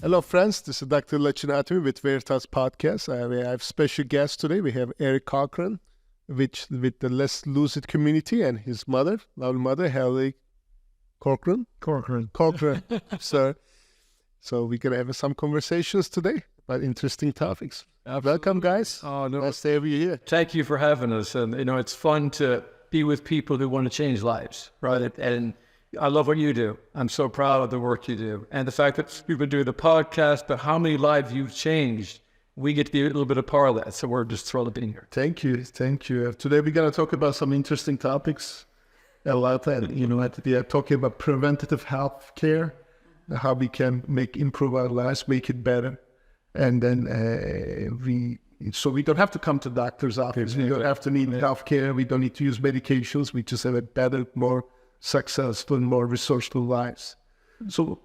Hello, friends. This is Dr. Lachin Hatemi with Veritas podcast. We have special guest today. We have Erik Corcoran, with the Less Lucid community, and his mother, lovely mother, Hilary Corcoran. Corcoran, sir. So we're gonna have some conversations today about interesting topics. Absolutely. Welcome, guys. Oh, no. Nice to have you here. Thank you for having us. And, it's fun to be with people who want to change lives, right? And I love what you do. I'm so proud of the work you do. And the fact that you've been doing the podcast, but how many lives you've changed, we get to be a little bit a part of that. So we're just thrilled to be here. Thank you. Today we're going to talk about some interesting topics. A lot, we are talking about preventative health care, how we can improve our lives, make it better. And then we don't have to come to doctor's office. We don't have to need health care. We don't need to use medications. We just have a better, more successful, more resourceful lives. So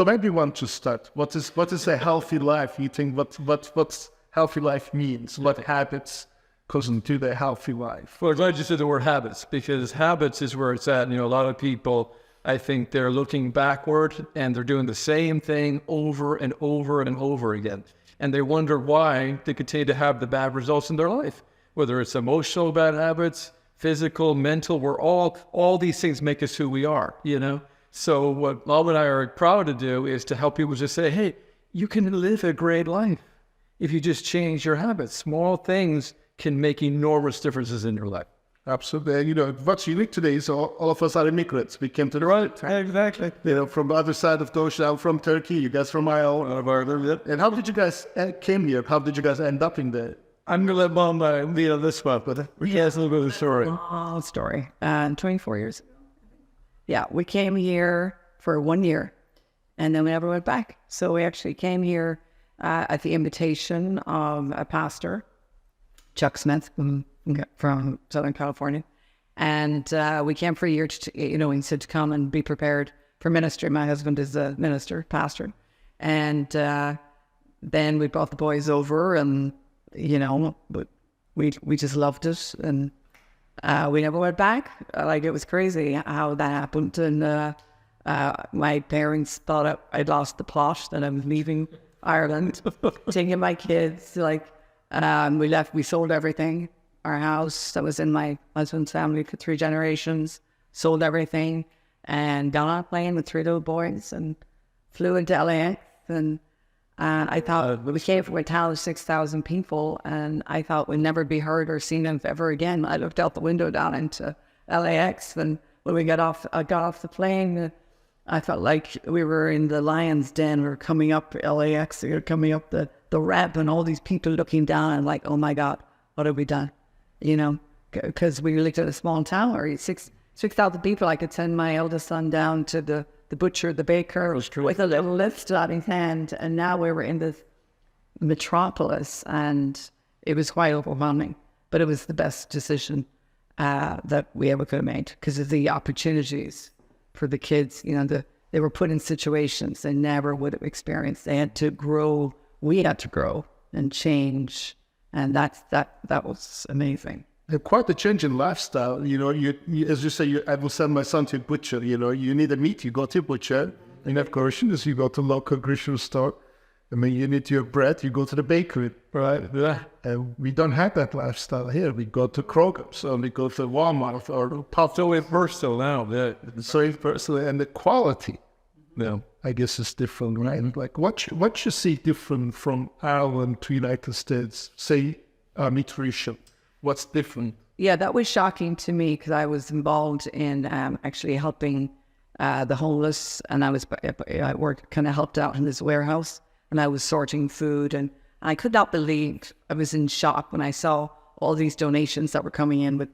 maybe we want to start. What is a healthy life? You think what's healthy life means? What habits constitute a healthy life? Well, I'm glad you said the word habits, because habits is where it's at. A lot of people, I think they're looking backward and they're doing the same thing over and over and over again. And they wonder why they continue to have the bad results in their life, whether it's emotional bad habits, physical, mental, all these things make us who we are, So what Mom and I are proud to do is to help people just say, hey, you can live a great life if you just change your habits. Small things can make enormous differences in your life. Absolutely. What's unique today is all of us are immigrants. We came to the right. Exactly. From the other side of the ocean. I'm from Turkey. You guys from Ireland. And how did you guys came here? How did you guys end up in there? I'm going to let Mom lead on this one, but he has a little bit of a story. 24 years ago. Yeah, we came here for 1 year, and then we never went back. So we actually came here at the invitation of a pastor, Chuck Smith, from Southern California. And we came for a year, he said to come and be prepared for ministry. My husband is a pastor. And then we brought the boys over, and we just loved it, and we never went back. It was crazy how that happened. And my parents thought I'd lost the plot, that I was leaving Ireland, taking my kids. We sold everything. Our house that was in my husband's family for 3 generations, sold everything, and got on a plane with 3 little boys and flew into LAX. And I thought we came from a town of 6,000 people, and I thought we'd never be heard or seen of ever again. I looked out the window down into LAX, and when we got off the plane, I felt like we were in the lion's den. We were coming up LAX, we were coming up the ramp, and all these people looking down, and oh my God, what have we done? Because we lived in a small town where 6,000 people. I could send my eldest son down to the butcher, the baker, with a little lift on his hand. And now we were in this metropolis, and it was quite overwhelming. But it was the best decision that we ever could have made, because of the opportunities for the kids. They were put in situations they never would have experienced. They had to grow. We had to grow and change. And that was amazing. Quite a change in lifestyle. You as you say, I will send my son to a butcher. You need a meat, you go to a butcher. You have groceries, you go to local grocery store. You need your bread, you go to the bakery. Right. Yeah. And we don't have that lifestyle here. We go to Kroger, so we go to Walmart or Pop. So impersonal now. Yeah. So impersonal, and the quality. Yeah. I guess it's different, right? What you see different from Ireland to United States, say nutrition, what's different? Yeah, that was shocking to me, because I was involved in actually helping the homeless, and I worked, kind of helped out in this warehouse, and I was sorting food, and I could not believe, I was in shock when I saw all these donations that were coming in with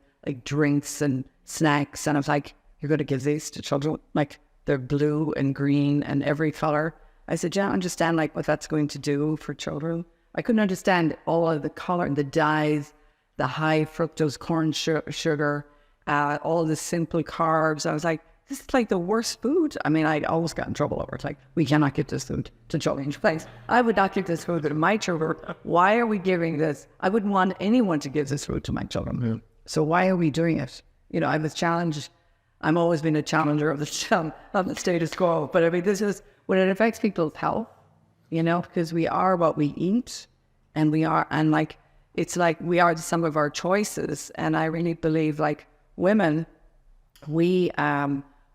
drinks and snacks, and I was like, you're going to give these to children? They're blue and green and every color. I said, yeah, I understand what that's going to do for children. I couldn't understand all of the color, the dyes, the high fructose corn sugar, all the simple carbs. I was like, this is the worst food. I always got in trouble over it. We cannot give this food to children. I would not give this food to my children. Why are we giving this? I wouldn't want anyone to give this food to my children. Yeah. So why are we doing it? I was challenged. I'm always been a challenger of the status quo. But this is, when it affects people's health, you know, because we are what we eat, and we are, and like, it's like we are the sum of our choices. And I really believe, like, women, we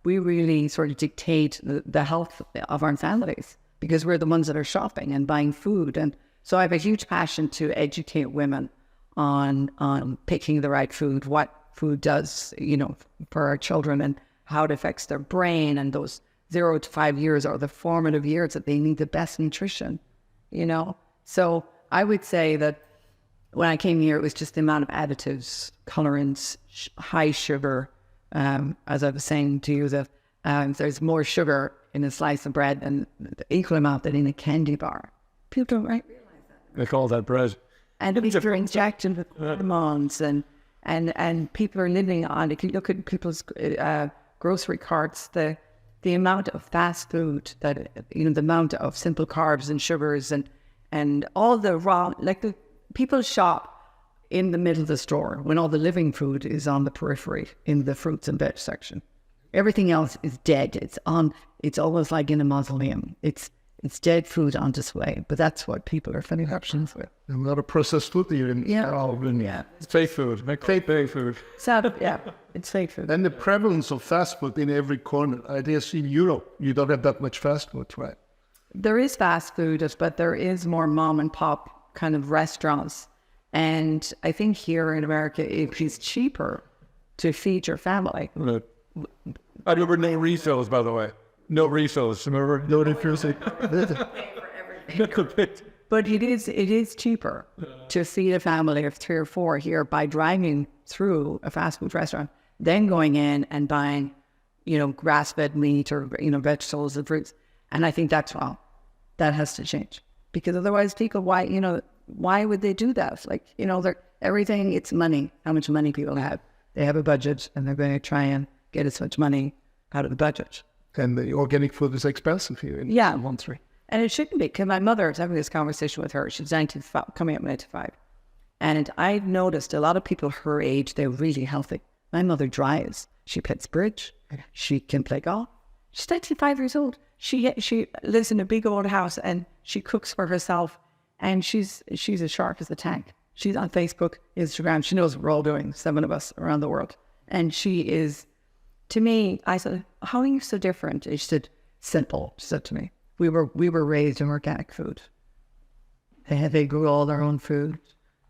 really sort of dictate the health of our families, because we're the ones that are shopping and buying food. And so I have a huge passion to educate women on picking the right food, what food does, you know, for our children, and how it affects their brain, and those 0 to 5 years are the formative years that they need the best nutrition, you know. So I would say that when I came here, it was just the amount of additives, colorants, high sugar. As I was saying to you, that there's more sugar in a slice of bread and the equal amount that in a candy bar. People don't realize that. They call that bread. And people are injected with hormones, and people are living on, if you look at people's grocery carts, the amount of fast food that, you know, the amount of simple carbs and sugars and all the raw, like, the people shop in the middle of the store when all the living food is on the periphery in the fruits and veg section. Everything else is dead. It's almost like in a mausoleum. It's dead food on display, but that's what people are filling options with. A lot of processed food here in Yeah. It's fake food. Fake food. So, yeah, it's fake food. And the prevalence of fast food in every corner. I guess in Europe, you don't have that much fast food, right? There is fast food, but there is more mom and pop kind of restaurants. And I think here in America, it is cheaper to feed your family. Right. I remember no refills, by the way. No refills. Remember? No refills. But it is cheaper to feed a family of 3 or 4 here by driving through a fast food restaurant, than going in and buying, you know, grass-fed meat or, you know, vegetables and fruits. And I think that's wrong. That has to change, because otherwise people, why would they do that? Like, you know, everything, it's money, how much money people have. They have a budget, and they're going to try and get as much money out of the budget. And the organic food is expensive here in Yeah. Montreal. And it shouldn't be, because my mother, I was having this conversation with her. She's 95, coming up 95. And I've noticed a lot of people her age, they're really healthy. My mother drives. She plays bridge. She can play golf. She's 95 years old. She lives in a big old house, and she cooks for herself. And she's as sharp as a tank. She's on Facebook, Instagram. She knows what we're all doing, 7 of us around the world. And she is, to me, I said, how are you so different? And she said, simple, she said to me. We were raised in organic food. They grew all their own food.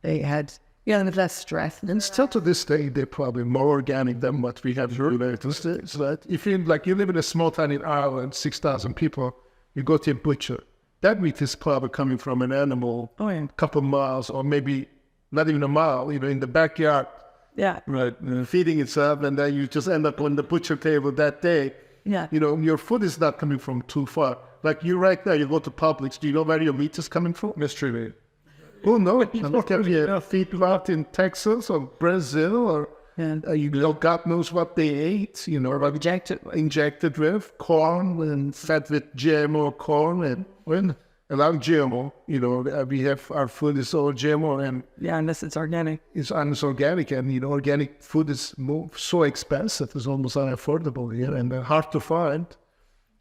They had, you know, less stress. And still to this day, they're probably more organic than what we have here in the United States. Right? If you live in a small town in Ireland, 6,000 people, you go to a butcher. That meat is probably coming from an animal a couple miles, or maybe not even a mile, you know, in the backyard. Yeah. Right. Feeding itself, and then you just end up on the butcher table that day. Yeah. You know, your food is not coming from too far. Like you right now, you go to Publix, do you know where your meat is coming from? Mystery meat. Oh, no. It can be a feedlot in Texas or Brazil, or you know, God knows what they ate, you know, injected with corn and fed with GMO corn, and a lot of GMO, you know, we have, our food is all GMO, and unless it's organic. It's organic, and, you know, organic food is so expensive, it's almost unaffordable here, and hard to find.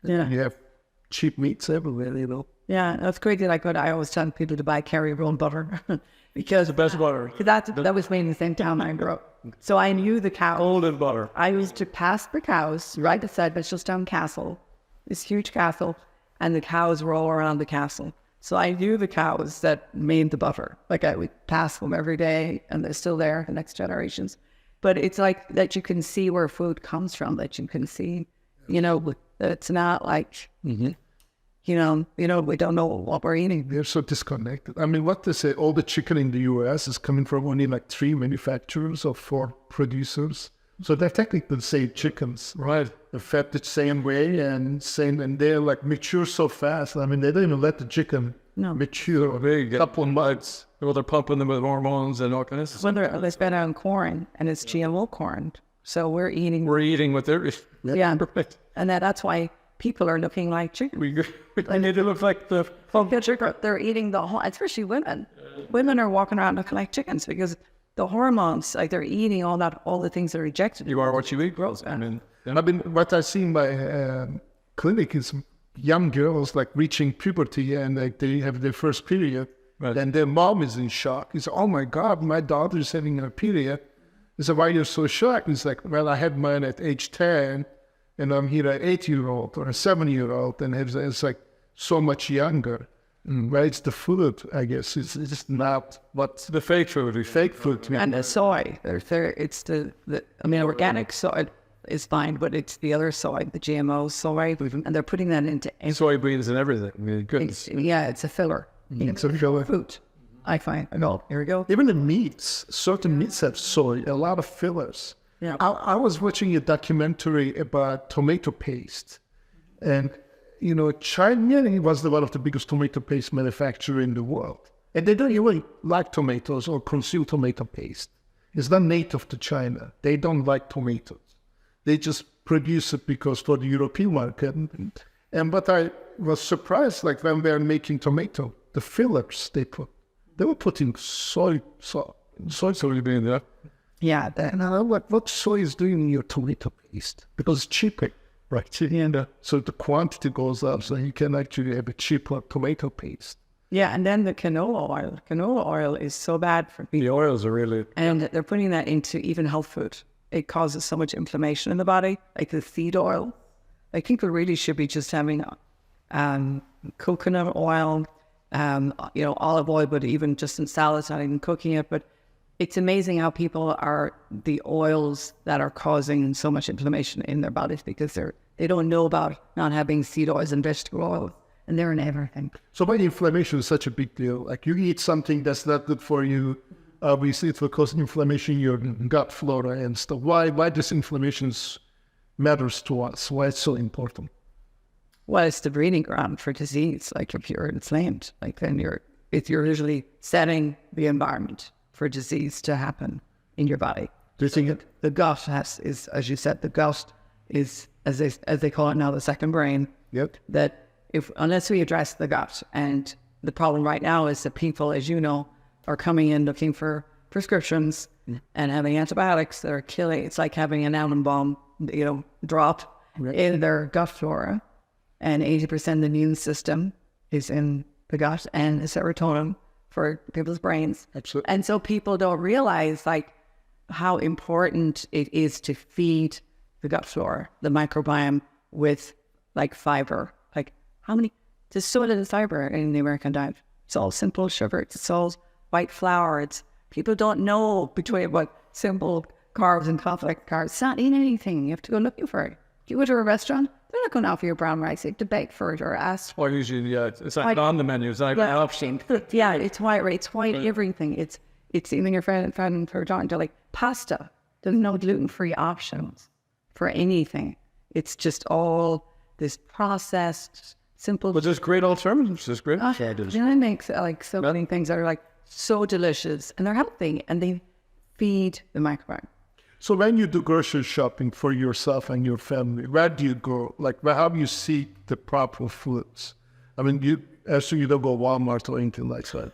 Yeah. You have cheap meats everywhere, you know. Yeah, that's crazy. Like, I always tell people to buy Kerry-grown butter because The best butter. that was made in the same town I grew up. So I knew the cow. Golden butter. I used to pass the cows right beside Mitchelstown Castle, this huge castle, and the cows were all around the castle. So I knew the cows that made the butter. Like, I would pass them every day, and they're still there, the next generations. But it's like that you can see where food comes from, that you can see, you know, that it's not like, you know, we don't know what we're eating. They're so disconnected. I mean, what they say, all the chicken in the U.S. is coming from only like 3 manufacturers or 4 producers. So they're technically the same chickens. Right. They're fed the same way and they're like mature so fast. I mean, they don't even let the chicken mature a couple of months. Well, they're pumping them with hormones and all kinds of stuff. Well, they're fed on corn, and it's GMO corn. So we're eating. We're eating with their... Yeah. Right. And that's why people are looking like chicken. We need to look like the... They're eating especially women. Women are walking around looking like chickens because the hormones, like, they're eating all the things that are rejected. You are what you eat, grows. I mean, what I see in my clinic is young girls like reaching puberty and like they have their first period, Right. and their mom is in shock. He said, "Oh my God, my daughter is having her period." He said, "Why are you so shocked?" He's like, "Well, I had mine at age 10, and I'm here at 8-year-old or a 7-year-old, and it's like so much younger." Right? It's the food, I guess. It's just not what The fake food. fake food. And the soy, it's I mean, organic soy is fine, but it's the other soy, the GMO soy, and they're putting that into Soybeans and everything. I mean, goodness. it's a filler. It's a filler. Food. I find. Oh, here we go. Even the meats, certain meats have soy, a lot of fillers. Yeah. I was watching a documentary about tomato paste, and China was one of the biggest tomato paste manufacturer in the world, and they don't even like tomatoes or consume tomato paste. It's not native to China. They don't like tomatoes. They just produce it because for the European market. But I was surprised, like when they're making tomato, the fillers they were putting soy Soybean, yeah. Yeah. and I'm like, what soy is doing in your tomato paste? Because it's cheaper, right? And so the quantity goes up, so you can actually have a cheaper tomato paste. Yeah, and then the canola oil. Canola oil is so bad for people. The oils are really... And they're putting that into even health food. It causes so much inflammation in the body, like the seed oil. Like people really should be just having coconut oil, olive oil, but even just in salads, not even cooking it. But it's amazing how people are the oils that are causing so much inflammation in their bodies because they don't know about not having seed oils and vegetable oils, and they're in everything. So why inflammation is such a big deal? Like you eat something that's not good for you, obviously it will cause inflammation in your gut flora and stuff. Why this inflammation matters to us? Why it's so important? Well, it's the breeding ground for disease. Like if you're inflamed, like then you're usually setting the environment for disease to happen in your body. Do you think The gut is, as you said, the gut is, as they call it now, the second brain. Yep. That unless we address the gut, and the problem right now is that people, as you know, are coming in looking for prescriptions and having antibiotics that are killing. It's like having an atom bomb, dropped in their gut flora, and 80% of the immune system is in the gut and the serotonin for people's brains. Absolutely. And so people don't realize like how important it is to feed the gut flora, the microbiome, with like fiber. Like there's so little fiber in the American diet. It's all simple sugar. It's all white flour. People don't know between what simple carbs and complex carbs. It's not in anything. You have to go looking for it. If you go to a restaurant, they're not going to offer you brown rice. You have to beg for it or ask. Or usually, it's not on the menu. It's not even an option. Yeah, it's white. It's white everything. It's even your friend for talking to like pasta. There's no gluten-free options for anything. It's just all this processed, simple. But there's great alternatives. There's great alternatives. I make like so many things that are like so delicious and they're healthy and they feed the microbiome. So when you do grocery shopping for yourself and your family, where do you go? Like, how do you seek the proper foods? I mean, you don't go Walmart or anything like that.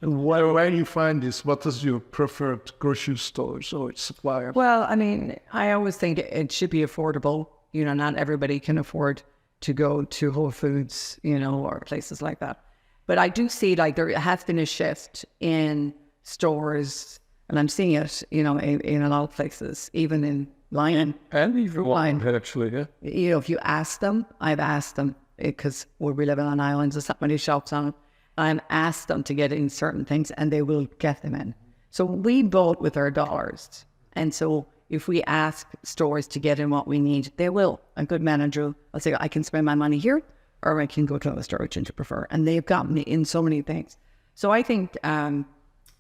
And where do you find this? What is your preferred grocery stores or supplier? Well, I mean, I always think it should be affordable. Not everybody can afford to go to Whole Foods, or places like that. But I do see like there has been a shift in stores, and I'm seeing it, in a lot of places, even in Lachin. And even Walmart, actually, yeah. If you ask them, I've asked them, because we live on islands, there's not many shops on it. I've asked them to get in certain things, and they will get them in. So we vote with our dollars. And so if we ask stores to get in what we need, they will. A good manager will say, I can spend my money here, or I can go to another store which you prefer. And they've gotten me in so many things. So I think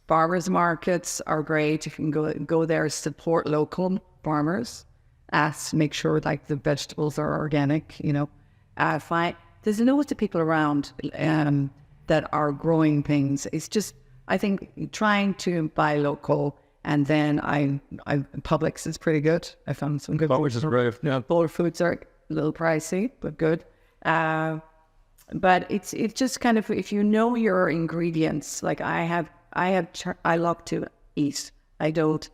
farmers markets are great. You can go there, support local farmers, make sure like the vegetables are organic, there's loads of people around that are growing things. It's just, I think, trying to buy local. And then Publix is pretty good. I found some good. Publix is great. Yeah. Whole Foods are a little pricey, but good. But it's just kind of, if you know your ingredients, like I love to eat. I don't,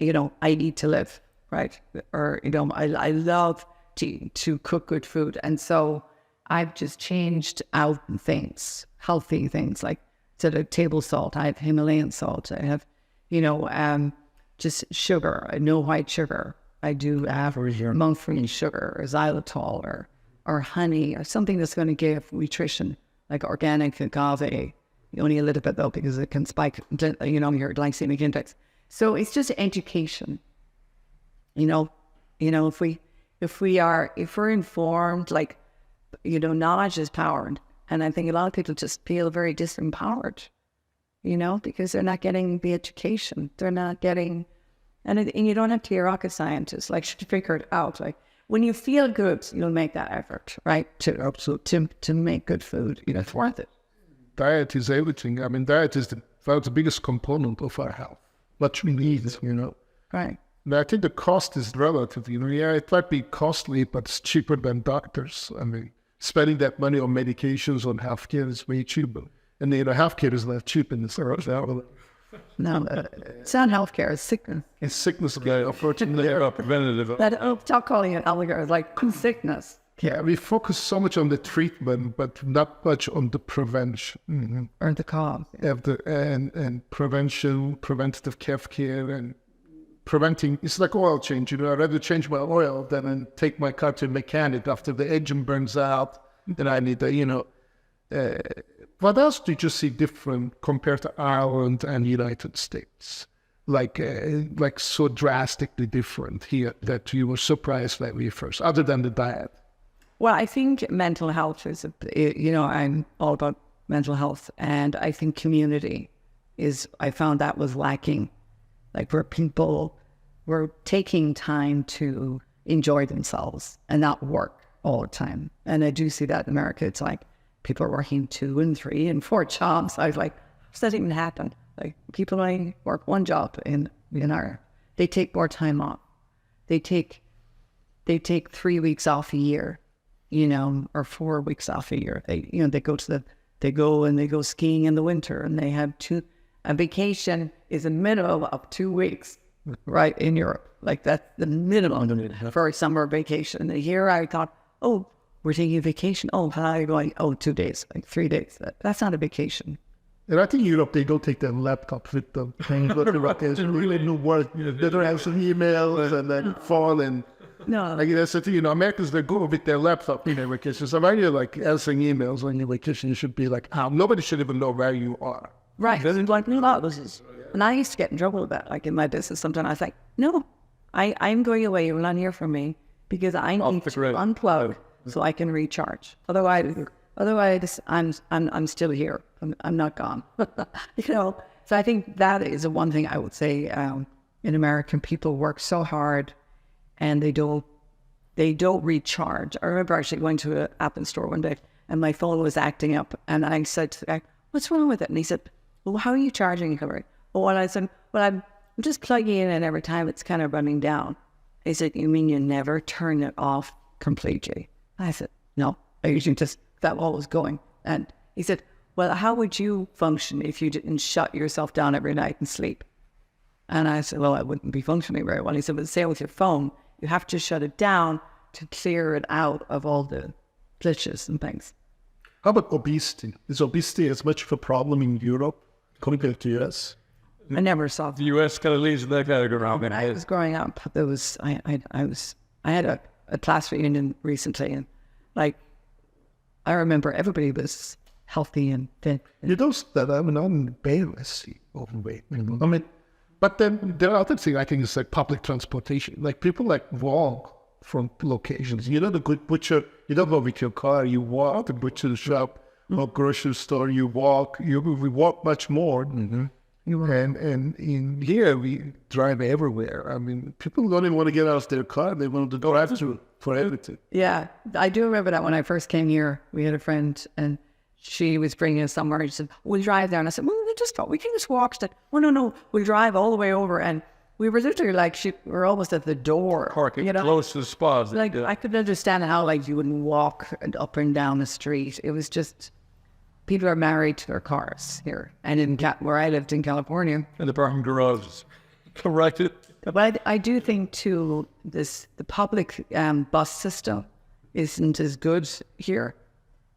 I eat to live, right? Or, I love to cook good food. And so I've just changed out things, healthy things, like instead of table salt, I have Himalayan salt. I have, just sugar, no white sugar. I do have monk-free sugar or xylitol or honey or something that's going to give nutrition, like organic agave. Only a little bit though, because it can spike, your glycemic index. So it's just education. If we're informed, like, knowledge is power. And I think a lot of people just feel very disempowered, because they're not getting the education. They're not getting, and you don't have to be a rocket scientist, like, to figure it out. Like, when you feel good, you'll make that effort, right? To make good food, it's worth it. Diet is everything. I mean, diet is the biggest component of our health. What we need, Right. And I think the cost is relative. Yeah, it might be costly, but it's cheaper than doctors. I mean, spending that money on medications, on healthcare is way cheaper. And healthcare is not cheap in this world. No, it's not healthcare, it's sickness. It's sickness, unfortunately. Preventative. Stop calling it healthcare, it's like sickness. Yeah, we focus so much on the treatment, but not much on the prevention. Or the cause. And prevention, preventative care, and preventing. It's like oil change. I'd rather change my oil than take my car to a mechanic after the engine burns out. Then I need what else did you see different compared to Ireland and United States? Like so drastically different here that you were surprised when we first, other than the diet? Well, I think mental health is, I'm all about mental health. And I think community I found that was lacking. Like, where people were taking time to enjoy themselves and not work all the time. And I do see that in America. It's like people are working 2 and 3 and 4 jobs. I was like, how does that even happen? Like, people only work 1 job in Ireland. They take more time off. They take 3 weeks off a year, or 4 weeks off a year. They go skiing in the winter, and they have a vacation is a minimum of 2 weeks, right, in Europe. Like, that's the minimum for a summer vacation. And here I thought, oh, we're taking a vacation. Oh, how are you going? Oh, 2 days, like 3 days. That's not a vacation. And I think in Europe, they don't take their laptop with them. There's really no work. They don't have some emails and then phone and... No. Like, that's the thing, Americans, they go with their laptop in their vacation. So when you're like answering emails on your vacation, you should be like, nobody should even know where you are. Right. Like, no, this is, and I used to get in trouble with that. Like, in my business, sometimes I was like, no, I'm going away. You're not here for me because I need to unplug so I can recharge. Otherwise, I'm still here. I'm not gone. So I think that is the one thing I would say. In America, people work so hard, and they don't recharge. I remember actually going to an Apple store one day, and my phone was acting up, and I said to the guy, "What's wrong with it?" And he said, "Well, how are you charging it?" Oh, and I said, "Well, I'm just plugging in, and every time it's kind of running down." He said, "You mean you never turn it off completely?" I said, "No, I usually just that while it was going." And he said, "Well, how would you function if you didn't shut yourself down every night and sleep?" And I said, "Well, I wouldn't be functioning very well." He said, "But same with your phone. You have to shut it down to clear it out of all the glitches and things." How about obesity? Is obesity as much of a problem in Europe compared to US? I never saw The U.S. kind of leads in that category. When I was growing up, there was I had a class reunion recently, and like I remember everybody was healthy and fit. You don't see that. I mean, I'm embarrassed overweight. I mean, but then the other thing I think is like public transportation. Like people like walk from locations. The good butcher. You don't go with your car. You walk to the butcher shop or grocery store. You walk. We walk much more. And in here we drive everywhere. I mean, people don't even want to get out of their car. They want to drive for everything. Yeah, I do remember that when I first came here, we had a friend and she was bringing us somewhere. She said, "We'll drive there." And I said, "Well, we can just walk." She said, "Oh, no, we'll drive all the way over." And we were literally like, we were almost at the door. Parking close to the spas. Like, I could understand how like you wouldn't walk up and down the street. It was just... People are married to their cars here, and where I lived in California, And the parking garages. Correct it. But I do think too, the public bus system isn't as good here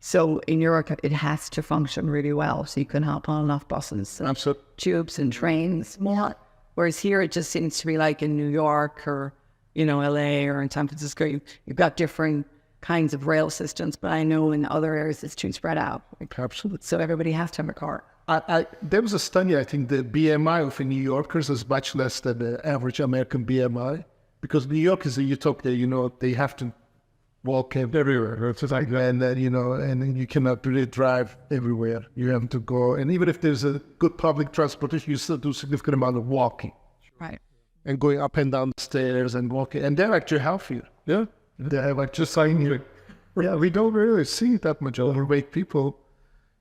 So in Europe, it has to function really well. So you can hop on and off buses, and Absolutely. tubes and trains. More. Whereas here, it just seems to be like in New York or, LA or in San Francisco, you've got different kinds of rail systems. But I know in other areas, it's too spread out. Absolutely. So everybody has to have a car. There was a study, I think the BMI of New Yorkers is much less than the average American BMI. Because New York is a utopia, they have to walk everywhere. It's like, and then, and then you cannot really drive everywhere. You have to go. And even if there's a good public transportation, you still do a significant amount of walking. Right. And going up and down the stairs and walking. And they're actually healthier. Yeah. They have like just saying, yeah, we don't really see that much overweight people.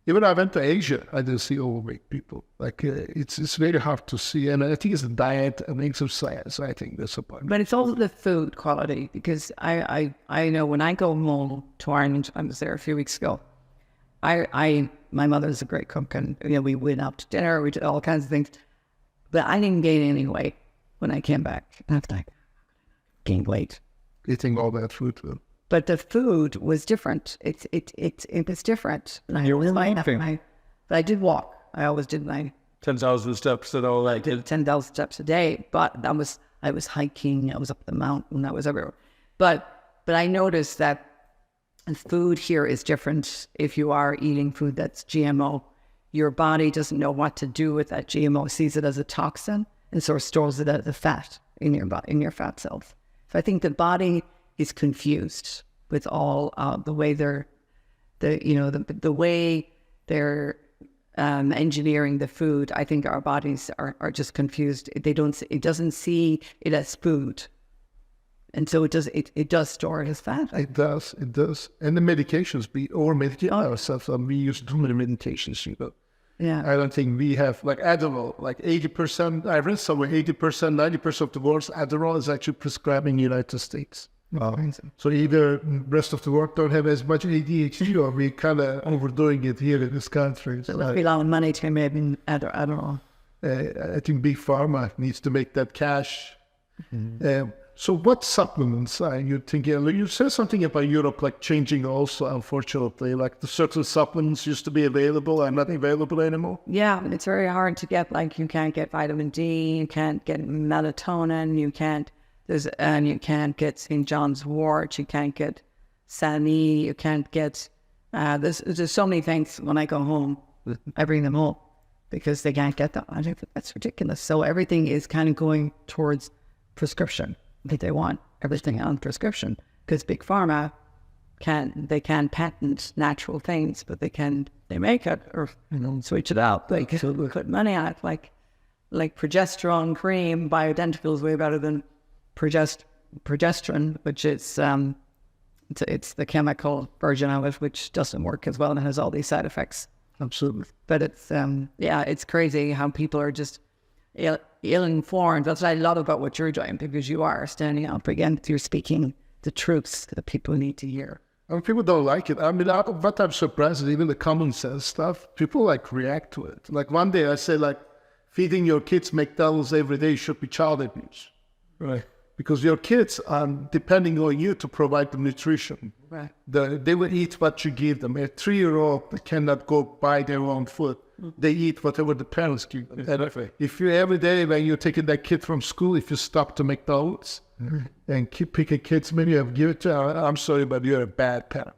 Even I went to Asia, I didn't see overweight people. Like it's very hard to see, and I think it's the diet and exercise. I think that's a part. But it's also the food quality, because I know when I go home to Ireland, I was there a few weeks ago. My mother's a great cook, and we went out to dinner, we did all kinds of things, but I didn't gain any weight when I came back. And I was like, gained weight. Eating all that food. But the food was different. It was different. And I was walking. But I did walk. I always did my 10,000 steps and all that. 10,000 steps a day. But I was hiking. I was up the mountain. I was everywhere. But I noticed that food here is different. If you are eating food that's GMO, your body doesn't know what to do with that GMO. It sees it as a toxin, and so it stores it as a fat in your body, in your fat cells. So I think the body is confused with all the way they're engineering the food. I think our bodies are just confused. It doesn't see it as food, and so it does store it as fat. It does, and the medications we over-medicate ourselves. We use too many medications, Yeah, I don't think we have like Adderall, like 80%. I read somewhere 80%, 90% of the world's Adderall is actually prescribed in the United States. wow. So either the rest of the world don't have as much ADHD, or we kind of overdoing it here in this country. So let's be a lot of money to maybe Adderall. I think Big Pharma needs to make that cash. So what supplements are you thinking? You said something about Europe, like changing also, unfortunately. Like the certain supplements used to be available are not available anymore. Yeah, it's very hard to get. Like you can't get vitamin D, you can't get melatonin, you can't get St. John's wort, you can't get Sani, you can't get. There's so many things. When I go home, I bring them home because they can't get them. I think that's ridiculous. So everything is kind of going towards prescription. They want everything on prescription because Big Pharma can patent natural things, but they make it or switch it out. Like put money on it, like progesterone cream. Bioidentical is way better than progesterone, which is it's the chemical version of it, which doesn't work as well and has all these side effects. Absolutely. But it's crazy how people are just ill-informed. That's what I love about what you're doing, because you are standing up against, you're speaking the truths that people need to hear. I mean, people don't like it. I mean, what I'm surprised is even the common sense stuff, people react to it. Like one day I say feeding your kids McDonald's every day should be child abuse. Right. Because your kids are depending on you to provide them nutrition. Right. They will eat what you give them. A 3-year-old cannot go buy their own food. They eat whatever the parents give them. Exactly. If you every day when you're taking that kid from school, if you stop to McDonald's and keep picking kids menu and give it to them, I'm sorry, but you're a bad parent.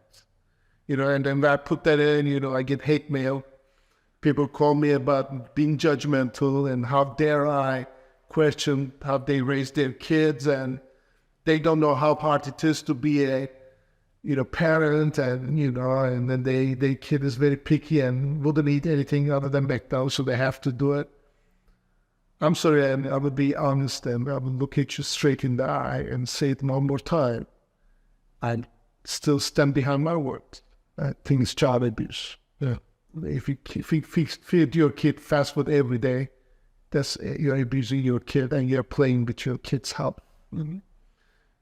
And then I put that in, I get hate mail. People call me about being judgmental and how dare I question how they raise their kids, and they don't know how hard it is to be a parent, and and then their kid is very picky and wouldn't eat anything other than McDonald's, so they have to do it. I'm sorry, and I would be honest, and I would look at you straight in the eye and say it one more time. I still stand behind my word. I think it's child abuse. Yeah. If you feed your kid fast food every day, that's you're abusing your kid and you're playing with your kid's health. Mm-hmm.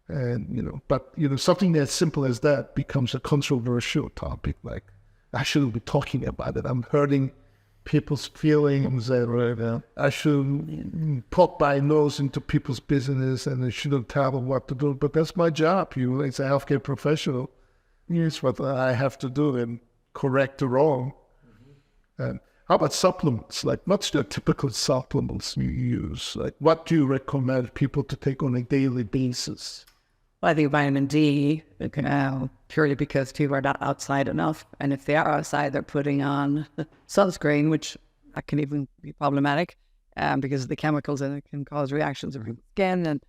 And but something as simple as that becomes a controversial topic. Like, I shouldn't be talking about it. I'm hurting people's feelings, and I shouldn't poke my nose into people's business, and I shouldn't tell them what to do. But that's my job. As a healthcare professional, it's what I have to do. And correct or wrong. And how about supplements? Like, what's the typical supplements you use? Like, what do you recommend people to take on a daily basis? Well, I think vitamin D, purely because people are not outside enough. And if they are outside, they're putting on sunscreen, which that can even be problematic because of the chemicals and it can cause reactions of skin.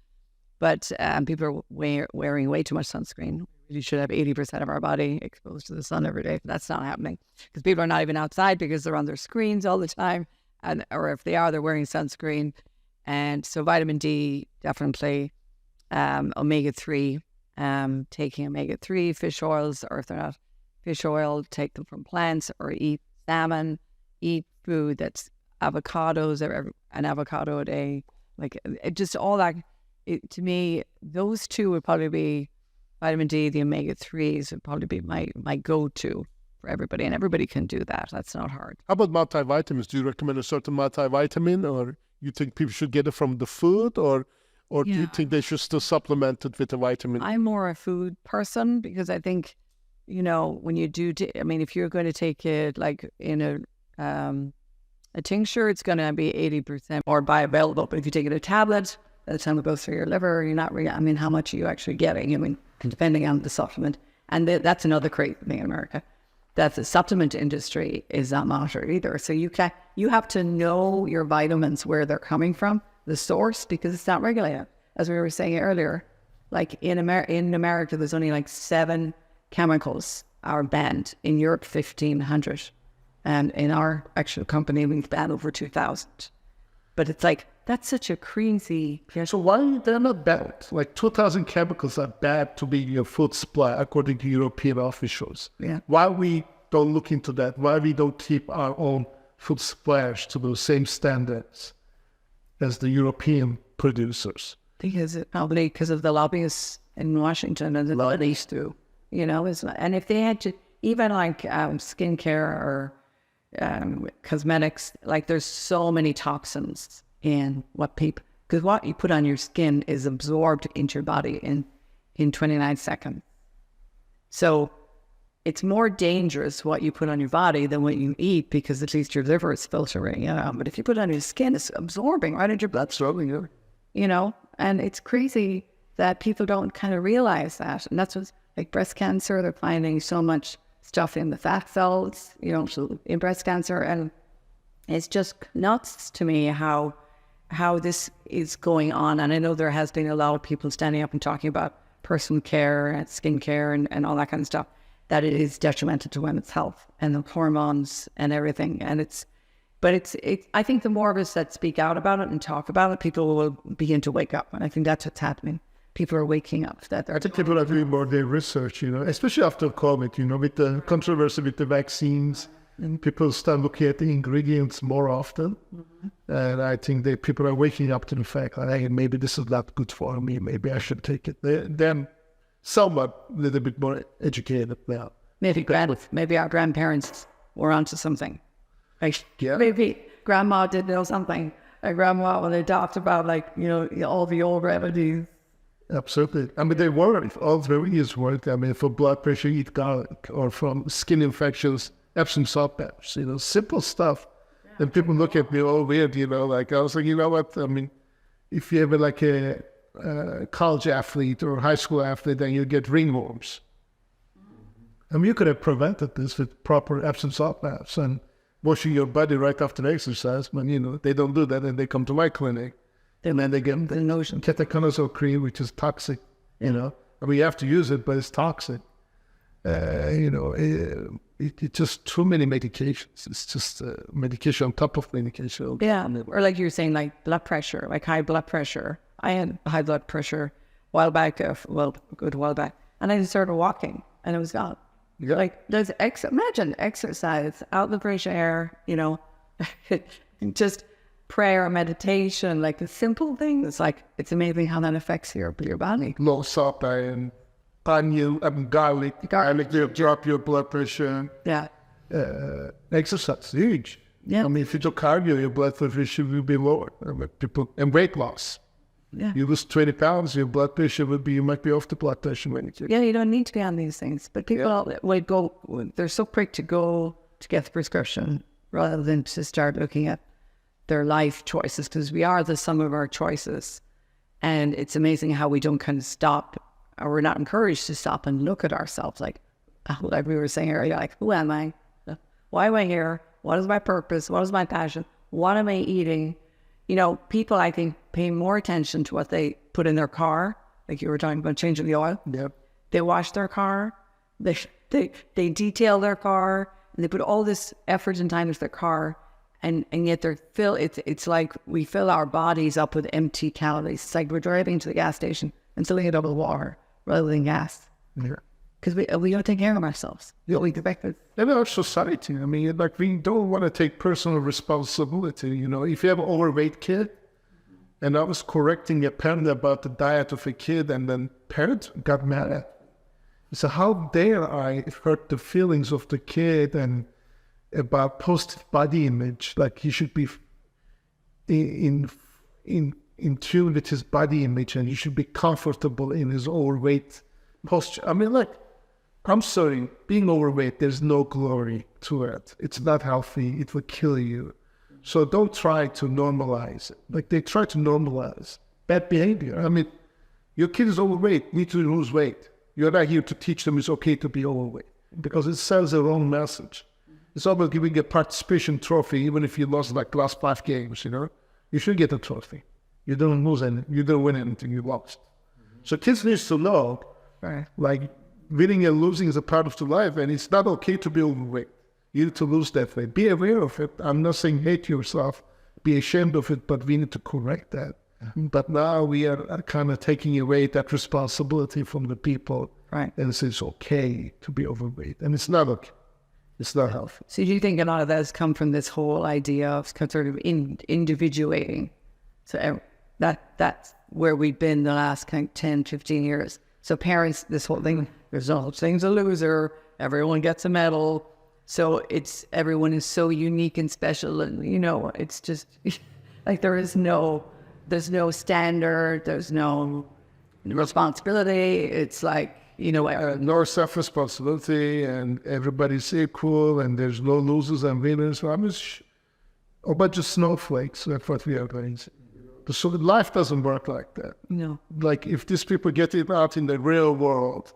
But people are wearing way too much sunscreen. We should have 80% of our body exposed to the sun every day. That's not happening because people are not even outside because they're on their screens all the time. Or if they are, they're wearing sunscreen. And so vitamin D, definitely. Omega-3, taking omega-3 fish oils, or if they're not fish oil, take them from plants, or eat salmon, eat food that's avocados, or an avocado a day. Like, just all that. To me, those two would probably be vitamin D, the omega-3s would probably be my go-to for everybody, and everybody can do that. That's not hard. How about multivitamins? Do you recommend a certain multivitamin, or you think people should get it from the food, or do you think they should still supplement it with a vitamin? I'm more a food person because I think, when you do, if you're going to take it like in a tincture, it's going to be 80% more bioavailable. But if you take it in a tablet, by the time it goes through your liver, you're not really, how much are you actually getting? Depending on the supplement. And that's another crazy thing in America. That the supplement industry is not monitored either. So you have to know your vitamins, where they're coming from, the source, because it's not regulated. As we were saying earlier, like in America, there's only like 7 chemicals are banned. In Europe, 1,500. And in our actual company, we've banned over 2,000. But it's like, that's such a crazy... So why they're not bad? Like 2,000 chemicals are bad to be in your food supply, according to European officials. Yeah. Why we don't look into that? Why we don't keep our own food suppliers to those same standards as the European producers? Because probably because of the lobbyists in Washington and the lobbies too. And if they had to, even like skincare or cosmetics, like there's so many toxins in because what you put on your skin is absorbed into your body in 29 seconds. So it's more dangerous what you put on your body than what you eat, because at least your liver is filtering. But if you put it on your skin, it's absorbing right into your bloodstream. And it's crazy that people don't kind of realize that. And that's what's like breast cancer. They're finding so much stuff in the fat cells, in breast cancer. And it's just nuts to me how this is going on. And I know there has been a lot of people standing up and talking about personal care and skin care and all that kind of stuff, that it is detrimental to women's health and the hormones and everything. And I think the more of us that speak out about it and talk about it, people will begin to wake up. And I think that's what's happening. People are waking up. I think people are doing more their research, especially after COVID, with the controversy with the vaccines. And people start looking at the ingredients more often. Mm-hmm. And I think that people are waking up to the fact that, hey, maybe this is not good for me. Maybe I should take it. They're somewhat a little bit more educated now. Maybe our grandparents were onto something. Maybe grandma did know something. Grandma, when they talked about all the old remedies. Absolutely. They work. All the remedies work. For blood pressure, eat garlic, or from skin infections, Epsom salt baths. Simple stuff. And people look at me all weird. I was like, what? If you have like a college athlete or high school athlete, then you get ringworms. You could have prevented this with proper Epsom salt baths and washing your body right after exercise. But they don't do that, and they come to my clinic. And then they get the notion ketoconazole cream, which is toxic. You have to use it, but it's toxic. It's just too many medications. It's just medication on top of medication. Yeah, or like you're saying, like blood pressure, like high blood pressure. I had high blood pressure a while back, a good while back, and I just started walking, and it was gone. Yeah. Like there's imagine exercise, out in the fresh air, just prayer, meditation, like a simple thing. It's amazing how that affects your body. Low salt diet, onion, garlic. They'll drop your blood pressure. Yeah. Exercise, huge. Yeah. If you do cardio, your blood pressure will be lower. And weight loss. Yeah. You lose 20 pounds, your blood pressure you might be off the blood pressure when you Yeah, you don't need to be on these things. But people they're so quick to go to get the prescription rather than to start looking at their life choices, because we are the sum of our choices. And it's amazing how we don't kind of stop, or we're not encouraged to stop and look at ourselves like we were saying earlier, like, who am I? Why am I here? What is my purpose? What is my passion? What am I eating? You know, people, I think, pay more attention to what they put in their car. Like you were talking about changing the oil. Yep. They wash their car. They detail their car. And they put all this effort and time into their car. And yet it's like we fill our bodies up with empty calories. It's like we're driving to the gas station and filling it up with water rather than gas. Yeah. Because we don't take care of ourselves. Yeah. We expect it. And our society, I mean, like we don't want to take personal responsibility. You know, if you have an overweight kid, and I was correcting a parent about the diet of a kid, and then parent got mad at me. He said, how dare I hurt the feelings of the kid and about positive body image? Like he should be in tune with his body image, and he should be comfortable in his overweight posture. I mean, like, I'm sorry, being overweight, there's no glory to it. It's not healthy. It will kill you. So don't try to normalize it. Like they try to normalize bad behavior. I mean, your kid is overweight, need to lose weight. You're not here to teach them it's okay to be overweight, because it sends the wrong message. It's almost giving a participation trophy, even if you lost like last 5 games, you know? You should get a trophy. You don't lose anything. You don't win anything. You lost. So kids need to know, like, winning and losing is a part of the life, and it's not okay to be overweight. You need to lose that weight. Be aware of it. I'm not saying hate yourself, be ashamed of it, but we need to correct that. But now we are kind of taking away that responsibility from the people. Right. And it's okay to be overweight. And it's not okay. It's not healthy. So do you think a lot of that has come from this whole idea of sort of individuating? So that's where we've been the last kind of 10, 15 years. So parents, this whole thing, there's no such thing as a loser. Everyone gets a medal. So everyone is so unique and special. And, you know, it's just like there's no standard. There's no responsibility. It's like, you know, no self-responsibility, and everybody's equal, and there's no losers and winners. So I'm just a bunch of snowflakes. That's what we are doing. So life doesn't work like that. No. Like if these people get it out in the real world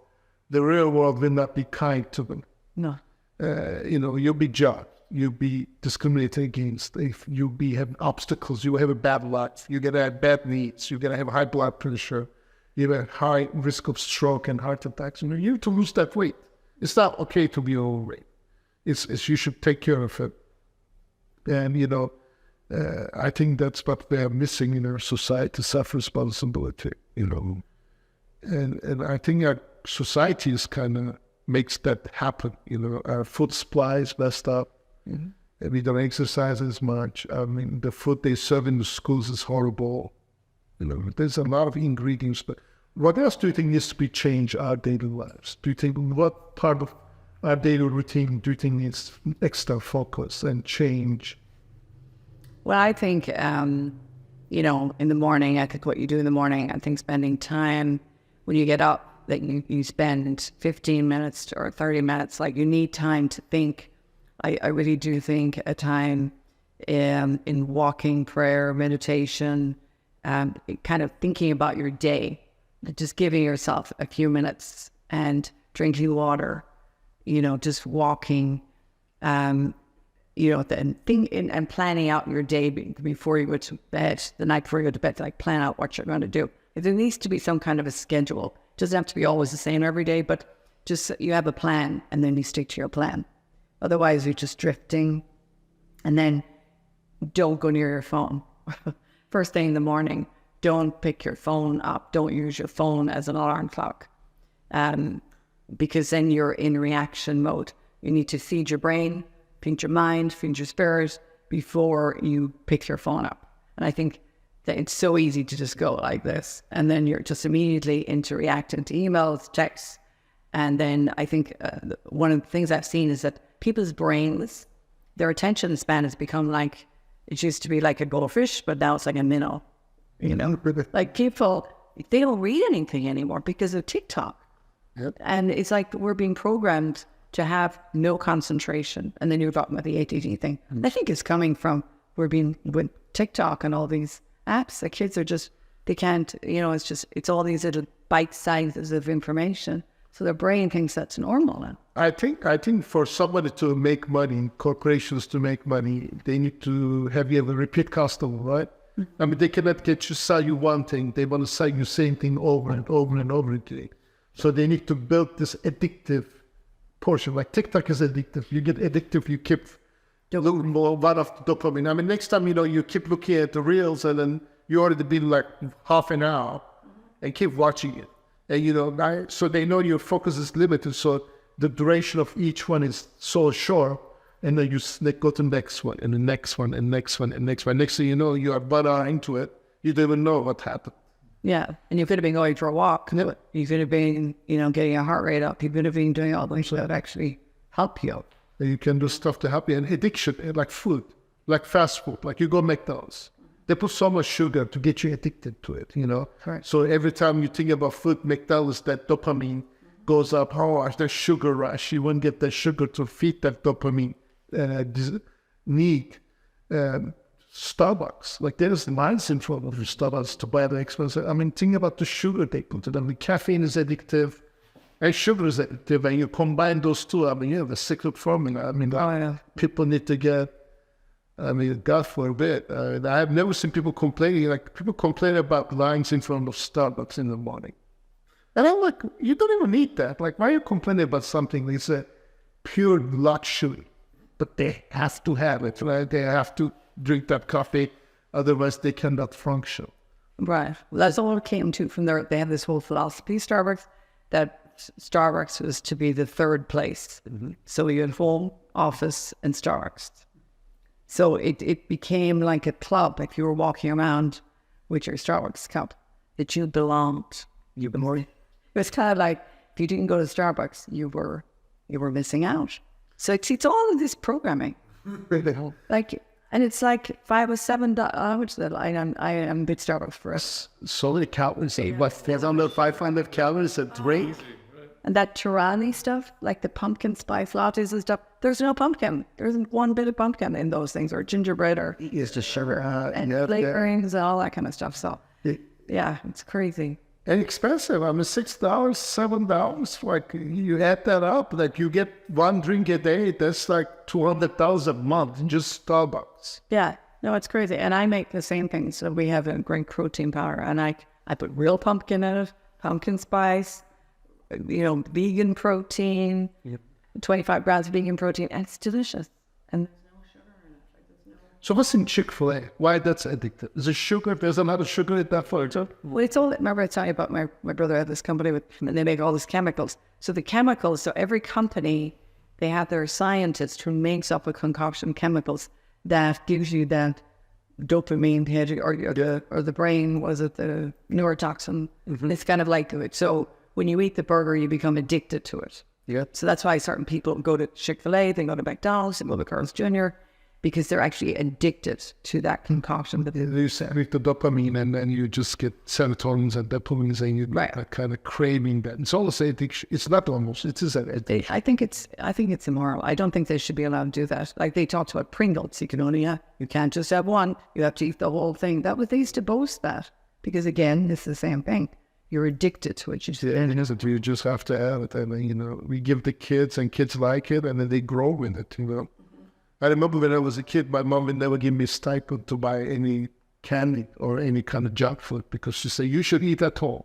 will not be kind to them. No. You know, you'll be judged. You'll be discriminated against. If you have obstacles, you have a bad life. You're going to have bad needs. You're going to have high blood pressure. You have a high risk of stroke and heart attacks. You know, you have to lose that weight. It's not okay to be overweight. It's you should take care of it. And, you know, I think that's what we are missing in our society, self-responsibility, you know. And I think our society is kind of makes that happen, you know. Our food supply is messed up. Mm-hmm. And we don't exercise as much. I mean, the food they serve in the schools is horrible. You know, there's a lot of ingredients. But what else do you think needs to be changed in our daily lives? Do you think what part of our daily routine do you think needs extra focus and change? Well, I think, you know, in the morning, I think what you do in the morning, I think spending time when you get up, that you spend 15 minutes or 30 minutes, like you need time to think. I really do think a time in walking, prayer, meditation, kind of thinking about your day, just giving yourself a few minutes and drinking water, you know, just walking, you know, and planning out your day before you go to bed, the night before you go to bed, like plan out what you're going to do. There needs to be some kind of a schedule. It doesn't have to be always the same every day, but just you have a plan and then you stick to your plan. Otherwise, you're just drifting. And then don't go near your phone. First thing in the morning, don't pick your phone up. Don't use your phone as an alarm clock. Because then you're in reaction mode. You need to feed your brain, feed your mind, feed your spirit before you pick your phone up. And I think that it's so easy to just go like this. And then you're just immediately into reacting to emails, texts. And then I think one of the things I've seen is that people's brains, their attention span has become like, it used to be like a goldfish, but now it's like a minnow. You know, like people, they don't read anything anymore because of TikTok. Yep. And it's like we're being programmed to have no concentration. And then you're talking about the ADD thing. I think it's coming from we're being with TikTok and all these apps. The kids are just, they can't, you know, it's all these little bite sizes of information. So their brain thinks that's normal now. I think for somebody to make money, corporations to make money, they need to have you have a repeat customer, right? I mean, they cannot get you sell you one thing. They want to sell you the same thing over and over and over again. So they need to build this addictive portion. Like TikTok is addictive. You get addictive, you keep looking more one of the dopamine. I mean, next time, you know, you keep looking at the reels and then you already been like half an hour and keep watching it. And, you know, so they know your focus is limited. So the duration of each one is so short. And then you go to the next one and the next one and next one and next one. Next thing you know, you are 1 hour into it. You don't even know what happened. Yeah. And you could have been going for a walk. Yeah. You could have been, you know, getting your heart rate up. You could have been doing all things that actually help you. And you can do stuff to help you. And addiction, like food, like fast food, like you go McDonald's. They put so much sugar to get you addicted to it, you know. Correct. So every time you think about food, McDonald's, that dopamine goes up. Oh, there's sugar rush. You won't get the sugar to feed that dopamine need. Starbucks, like there's lines in front of Starbucks to buy the expensive. I mean, think about the sugar they put in. I mean, caffeine is addictive and sugar is addictive. And you combine those two, I mean, you have a secret formula. I mean, people need to get, I mean, God forbid. I have never seen people complaining, like people complain about lines in front of Starbucks in the morning. And I'm like, you don't even need that. Like, why are you complaining about something that's a pure luxury? But they have to have it, right? They have to drink that coffee, otherwise they cannot function. Right. Well, that's all it came to from there. They have this whole philosophy, Starbucks, that Starbucks was to be the third place. Mm-hmm. So you had home, office, and Starbucks. So it became like a club. If you were walking around with your Starbucks cup, that you belonged. You belonged. It was kind of like if you didn't go to Starbucks, you were missing out. So it's all of this programming. Like, and it's like $5 or $7. I am a bit Starbucks for us. So many calories. What, 500 calories a drink? And that Tirani stuff, like the pumpkin spice lattes and stuff, there's no pumpkin. There isn't one bit of pumpkin in those things, or gingerbread, or It's just sugar. and flavorings and all that kind of stuff. So, yeah, it's crazy. And expensive. I mean, $6, $7. Like, you add that up, like you get one drink a day, that's like $200,000 a month in just Starbucks. Yeah, no, it's crazy. And I make the same thing. So we have a great protein powder, and I put real pumpkin in it, pumpkin spice, you know, vegan protein, 25 grams of vegan protein, and it's delicious. And there's no sugar in it. Like, there's no... So what's in Chick-fil-A? Why that's addictive? Is it sugar? There's a lot of sugar in that for too? Well, it's all, remember I told you about my brother had this company with, and they make all these chemicals. So the chemicals, so every company, they have their scientist who makes up a concoction of chemicals that gives you that dopamine hit, or the brain, was it the neurotoxin? Mm-hmm. It's kind of like it. So when you eat the burger, you become addicted to it. Yeah. So that's why certain people go to Chick-fil-A, they go to McDonald's, they go to Carl's Jr., because they're actually addicted to that concoction. You with the dopamine, and then you just get serotonins and dopamines, and you get kind of craving that. It's almost addiction. It's not almost. It is an addiction. I think it's immoral. I don't think they should be allowed to do that. Like they talked about Pringles. You can't just have one. You have to eat the whole thing. They used to boast that, because again, it's the same thing. You're addicted to it. You just have to have it. And you know, we give the kids, and kids like it, and then they grow with it. You know. I remember when I was a kid, my mom would never give me a stipend to buy any candy or any kind of junk food, because she said, you should eat at home.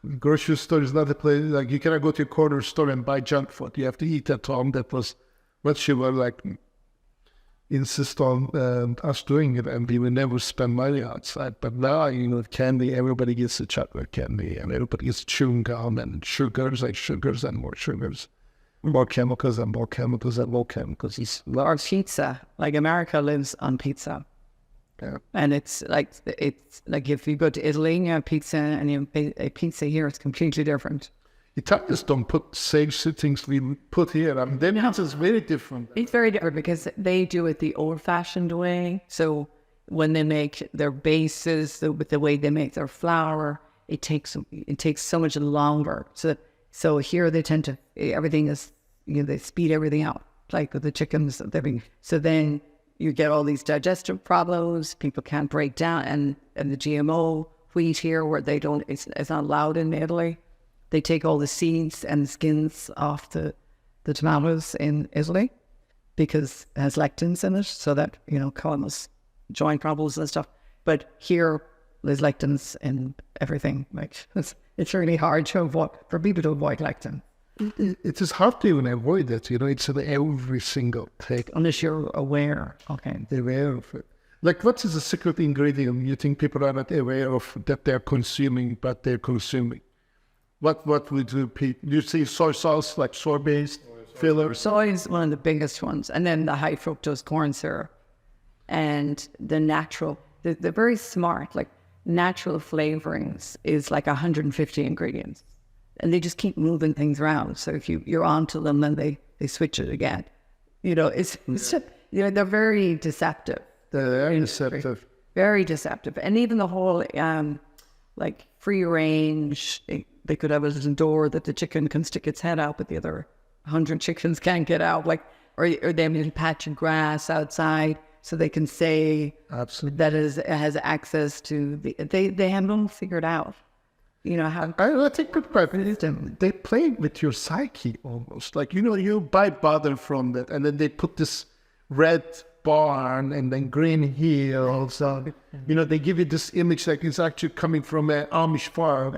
The grocery store is not a place, like you cannot go to a corner store and buy junk food. You have to eat at home. That was what she would like insist on us doing it, and we would never spend money outside. But now, you know, candy, everybody gets a chocolate candy, and everybody gets chewing gum and sugars and more sugars. More chemicals and more chemicals and more chemicals. Or pizza. Like America lives on pizza. Yeah. And it's like if you go to Italy and you have pizza, and you have a pizza here, it's completely different. Italians don't put same things we put here. I mean, their pizza is very different. It's very different because they do it the old-fashioned way. So when they make their bases, the way they make their flour, it takes so much longer. So here they tend to, everything is, they speed everything out, like with the chickens. So then you get all these digestive problems. People can't break down, and the GMO wheat here, where they don't, it's not allowed in Italy. They take all the seeds and skins off the tomatoes in Italy because it has lectins in it, so that, causes joint problems and stuff. But here, there's lectins in everything. Like, it's really hard for people to avoid lectin. It is hard to even avoid it, it's in every single thing. Unless you're aware. Okay. Aware of it. Like, what is the secret ingredient you think people are not aware of that they're consuming, but they're consuming? What would you see soy sauce, like soy-based filler? Soy is one of the biggest ones. And then the high fructose corn syrup. And the natural, they're very smart. Like, natural flavorings is like 150 ingredients. And they just keep moving things around. So if you're onto them, then they switch it again. They're very deceptive. They're very deceptive. Very deceptive. And even the whole, like, free range, they could have a little door that the chicken can stick its head out, but the other 100 chickens can't get out. Like, or they have a little patch of grass outside, so they can say absolutely that it has access to they have them figured out. How I think good part they play with your psyche almost. Like, you buy butter from that, and then they put this red barn and then green hills. They give you this image like it's actually coming from an Amish farm,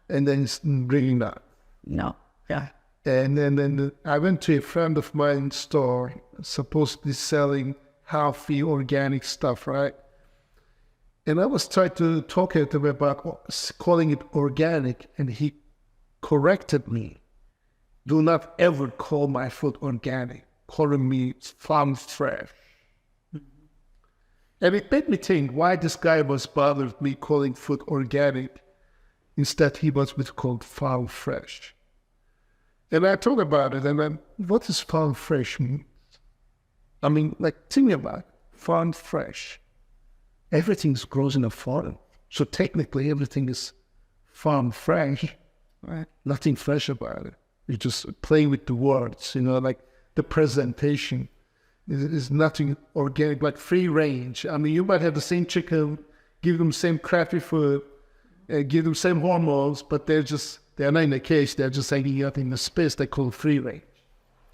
and then it's bringing that. No, yeah. And then I went to a friend of mine's store, supposedly selling healthy organic stuff, right? And I was trying to talk to him about calling it organic, and he corrected me. Do not ever call my food organic. Calling me farm fresh. And it made me think why this guy was bothered me calling food organic. Instead, he was called farm fresh. And I thought about it, and what does farm fresh mean? I mean, like, think about it. Farm fresh. Everything grows in a farm. So technically, everything is farm fresh. Right. Nothing fresh about it. You just play with the words, like the presentation. Is nothing organic, like free range. I mean, you might have the same chicken, give them same crappy food, give them same hormones, but they're not in a cage. They're just hanging out in the space they call free range.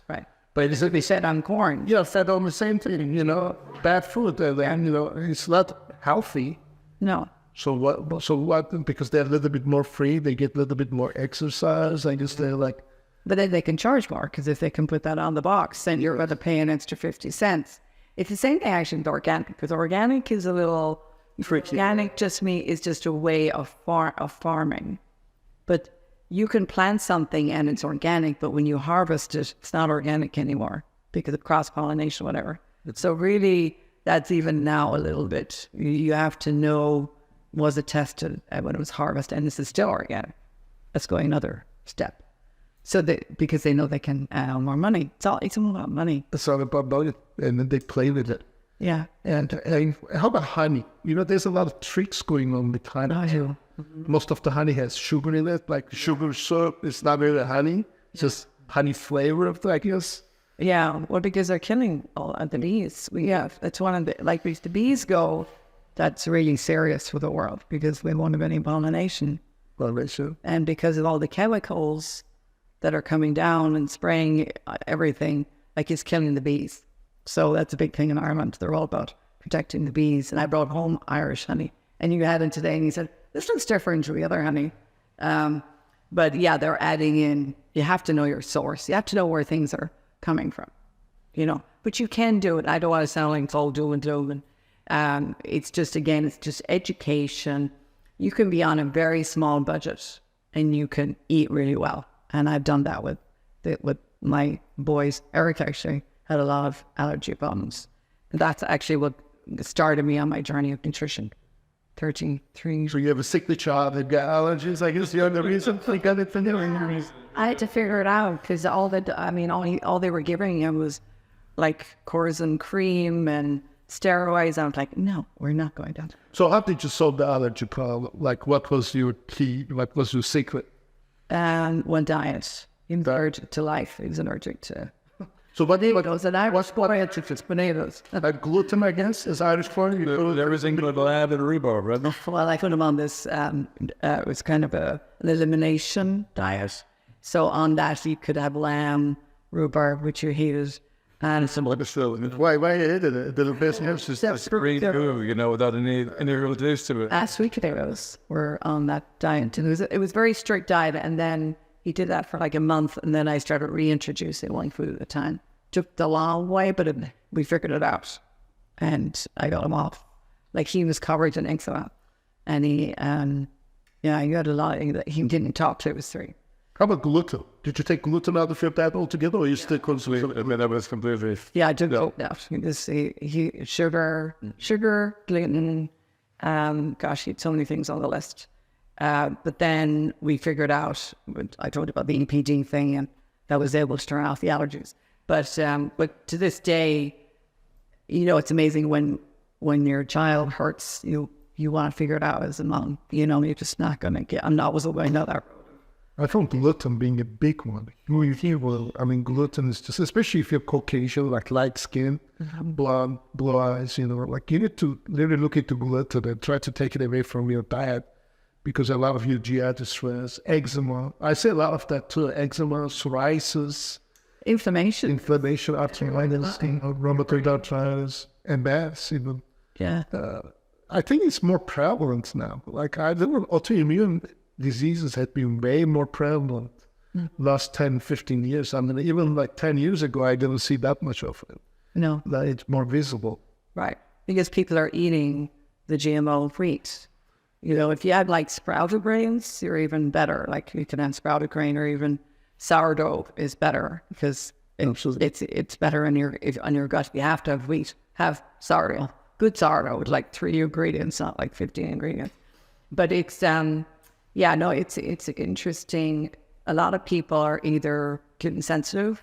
Right. But it's they said on corn. Fed on the same thing. Bad food. And it's not healthy. No. So what? Because they're a little bit more free, they get a little bit more exercise. I guess they're like. But then they can charge more, because if they can put that on the box, then you're going to pay an extra 50 cents. It's the same thing actually with organic, because organic is a little tricky. Organic is just a way of farming. But you can plant something and it's organic, but when you harvest it, it's not organic anymore because of cross-pollination, whatever. So really, that's even now a little bit. You have to know, was it tested when it was harvested, and this is still organic. That's going another step. So because they know they can earn more money. It's all about money. It's all about money, and then they play with it. Yeah. And how about honey? There's a lot of tricks going on with honey. I do. Most of the honey has sugar in it, like sugar syrup. It's not really honey. It's just honey flavor of it, I guess. Yeah, well, because they're killing all the bees. That's one of the bees go, that's really serious for the world, because we won't have any pollination. Pollination. And because of all the chemicals that are coming down and spraying everything, like, it's killing the bees. So that's a big thing in Ireland. They're all about protecting the bees. And I brought home Irish honey, and you had it today, and he said, this looks different to the other honey. But yeah, they're adding in, you have to know your source. You have to know where things are coming from, but you can do it. I don't want to sound like it's all doom and gloom. It's just education. You can be on a very small budget and you can eat really well. And I've done that with my boys. Erik actually had a lot of allergy problems. And that's actually what started me on my journey of nutrition. 33. So you have a sickly child that got allergies. I guess you're the reason they got it for doing. I had to figure it out, because all they were giving him was like Corazin cream and steroids. I was like, no, we're not going down. So how did you solve the allergy problem? Like, what was your key? What was your secret? And one diet. He was allergic to life. He was allergic to So what potatoes. And I was allergic to potatoes. gluten, I guess, is Irish for you? Everything but lab and rhubarb, right? Well, I put him on this, it was kind of an elimination diet. So on that, you could have lamb, rhubarb, which you hated, and some other stuff. Why you hated it? The best answer is It's green goo, you know, without any real taste to it. sweet potatoes were on that diet. And it was a very strict diet. And then he did that for like a month. And then I started reintroducing one food at a time. Took the long way, but we figured it out. And I got him off. Like he was covered in eczema. And he had a lot. He didn't talk till he was 3. How about gluten? Did you take gluten out of your diet altogether, or you still consume it? I mean, that was completely... Yeah, I took it out. He sugar, gluten. Gosh, he had so many things on the list. But then we figured out. I told you about the EPD thing, and that was able to turn off the allergies. But to this day, you know, it's amazing when your child hurts, you want to figure it out as a mom. You know, you're just not going to get. I wasn't going down that road. I found gluten being a big one. I mean, gluten is just, especially if you're Caucasian, like light skin, blonde, blue eyes, you know, like you need to really look into gluten and try to take it away from your diet because a lot of your GI distress, eczema. I say a lot of that too, eczema, psoriasis. Inflammation, arthritis, rheumatoid arthritis, MS even. Yeah. I think it's more prevalent now. Like autoimmune diseases had been way more prevalent last 10, 15 years. I mean, even like 10 years ago, I didn't see that much of it. No. That it's more visible. Right. Because people are eating the GMO wheat. You know, if you had like sprouted grains, you're even better. Like you can have sprouted grain, or even sourdough is better because it's better on your gut. You have to have wheat, have sourdough. Good sourdough with like 3 ingredients, not like 15 ingredients. But it's it's interesting. A lot of people are either gluten sensitive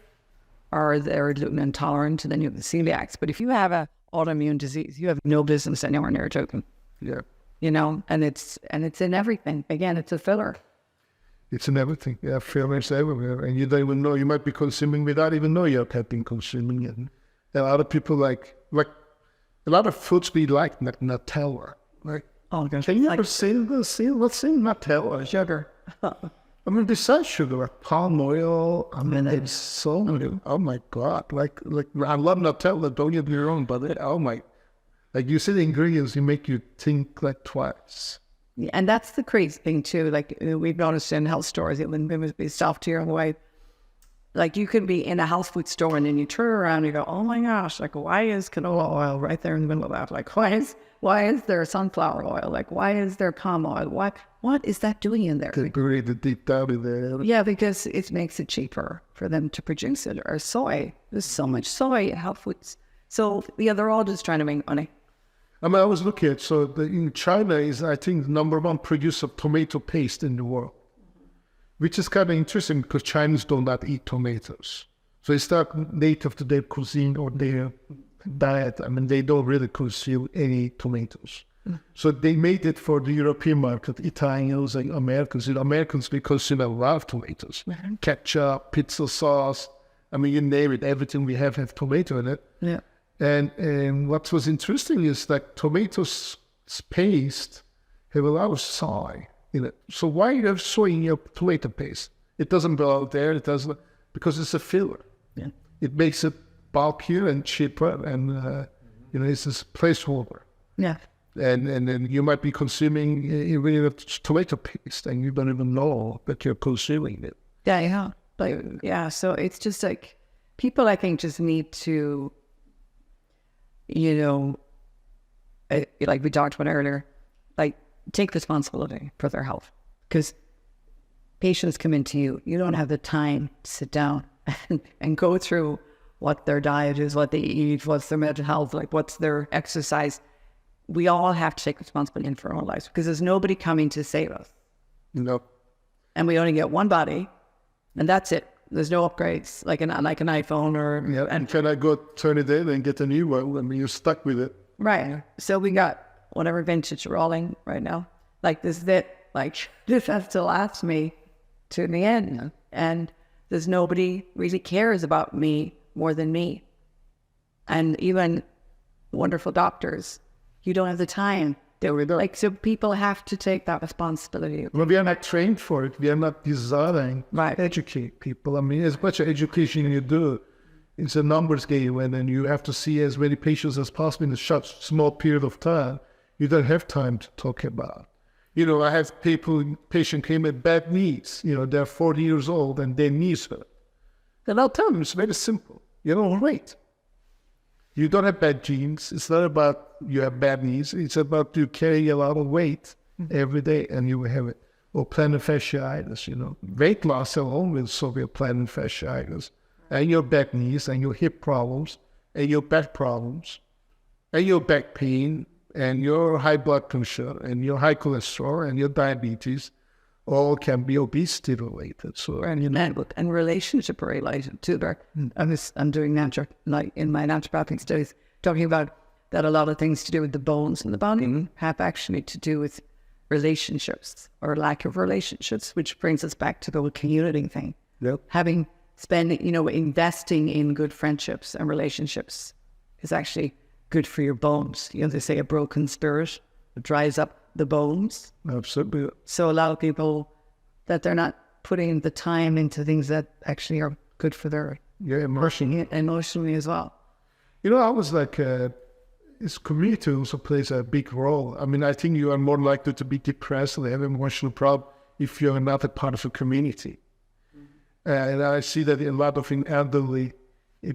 or they're gluten intolerant, and then you have the celiacs. But if you have an autoimmune disease, you have no business anywhere near gluten. Yeah. You know, and it's in everything. Again, it's a filler. It's in everything. Yeah, fillers everywhere. And you don't even know. You might be consuming without even know you have been consuming it. And a lot of people like a lot of foods we like Nutella. Like, Oh, gosh. can you ever see what's in Nutella? Sugar. I mean, besides sugar, like palm oil. I mean, it's so. Oh my God! Like I love Nutella. Don't get me wrong, but like you see the ingredients, you make you think like twice. Yeah, and that's the crazy thing too. Like we've noticed in health stores, it would be soft here on the way. Like you could be in a health food store and then you turn around and you go, oh my gosh, like why is canola oil right there in the middle of that? Like why is there sunflower oil? Like why is there palm oil? What is that doing in there? They buried the deep down in there. Yeah, because it makes it cheaper for them to produce it. Or soy. There's so much soy in health foods. So yeah, they're all just trying to make money. I mean, I was looking at, in China is, I think, the #1 producer of tomato paste in the world, which is kind of interesting because Chinese do not eat tomatoes. So it's not native to their cuisine or their diet. I mean, they don't really consume any tomatoes. So they made it for the European market, Italians and Americans. Americans, we consume a lot of tomatoes. Ketchup, pizza sauce. I mean, you name it, everything we have tomato in it. Yeah. And what was interesting is that tomatoes paste have a lot of soy in it. So why you have soy in your tomato paste? It doesn't belong there. It doesn't, because it's a filler. Yeah. It makes it bulkier and cheaper, and it's a placeholder. Yeah. And then you might be consuming tomato paste, and you don't even know that you're consuming it. Yeah. So it's just like people, I think, just need to. Like we talked about earlier, like take responsibility for their health. Because patients come into you, you don't have the time to sit down and go through what their diet is, what they eat, what's their mental health, like what's their exercise. We all have to take responsibility for our own lives because there's nobody coming to save us. No. And we only get one body, and that's it. There's no upgrades like an iPhone or Yeah, and can I go turn it in and get a new one? I mean, you're stuck with it. right. So we got whatever vintage rolling right now. Like this is it. Like this has to last me to the end. And there's nobody really cares about me more than me. And even wonderful doctors, you don't have the time. They were like, so people have to take that responsibility. Well, we are not trained for it. We are not designed Right. to educate people. I mean, as much education you do, it's a numbers game, and then you have to see as many patients as possible in a short, small period of time. You don't have time to talk about. You know, I have patient came with bad knees. You know, they're 40 years old and their knees hurt. And I'll tell them it's very simple. You don't wait. You don't have bad genes. It's not about you have bad knees. It's about you carry a lot of weight every day and you will have it. Or plantar fasciitis, you know. Weight loss alone will solve your plantar fasciitis. And your back knees and your hip problems and your back problems and your back pain and your high blood pressure and your high cholesterol and your diabetes all can be obesity related. So, And relationship related too. I'm doing like in my naturopathic studies, talking about that a lot of things to do with the bones in the body have actually to do with relationships or lack of relationships, which brings us back to the community thing. Yep. Investing in good friendships and relationships is actually good for your bones. You know, they say a broken spirit dries up the bones. Absolutely. So a lot of people that they're not putting the time into things that actually are good for their emotionally as well. You know, I was like, this community also plays a big role. I mean, I think you are more likely to be depressed and have emotional problem if you're not a part of a community. And I see that a lot of elderly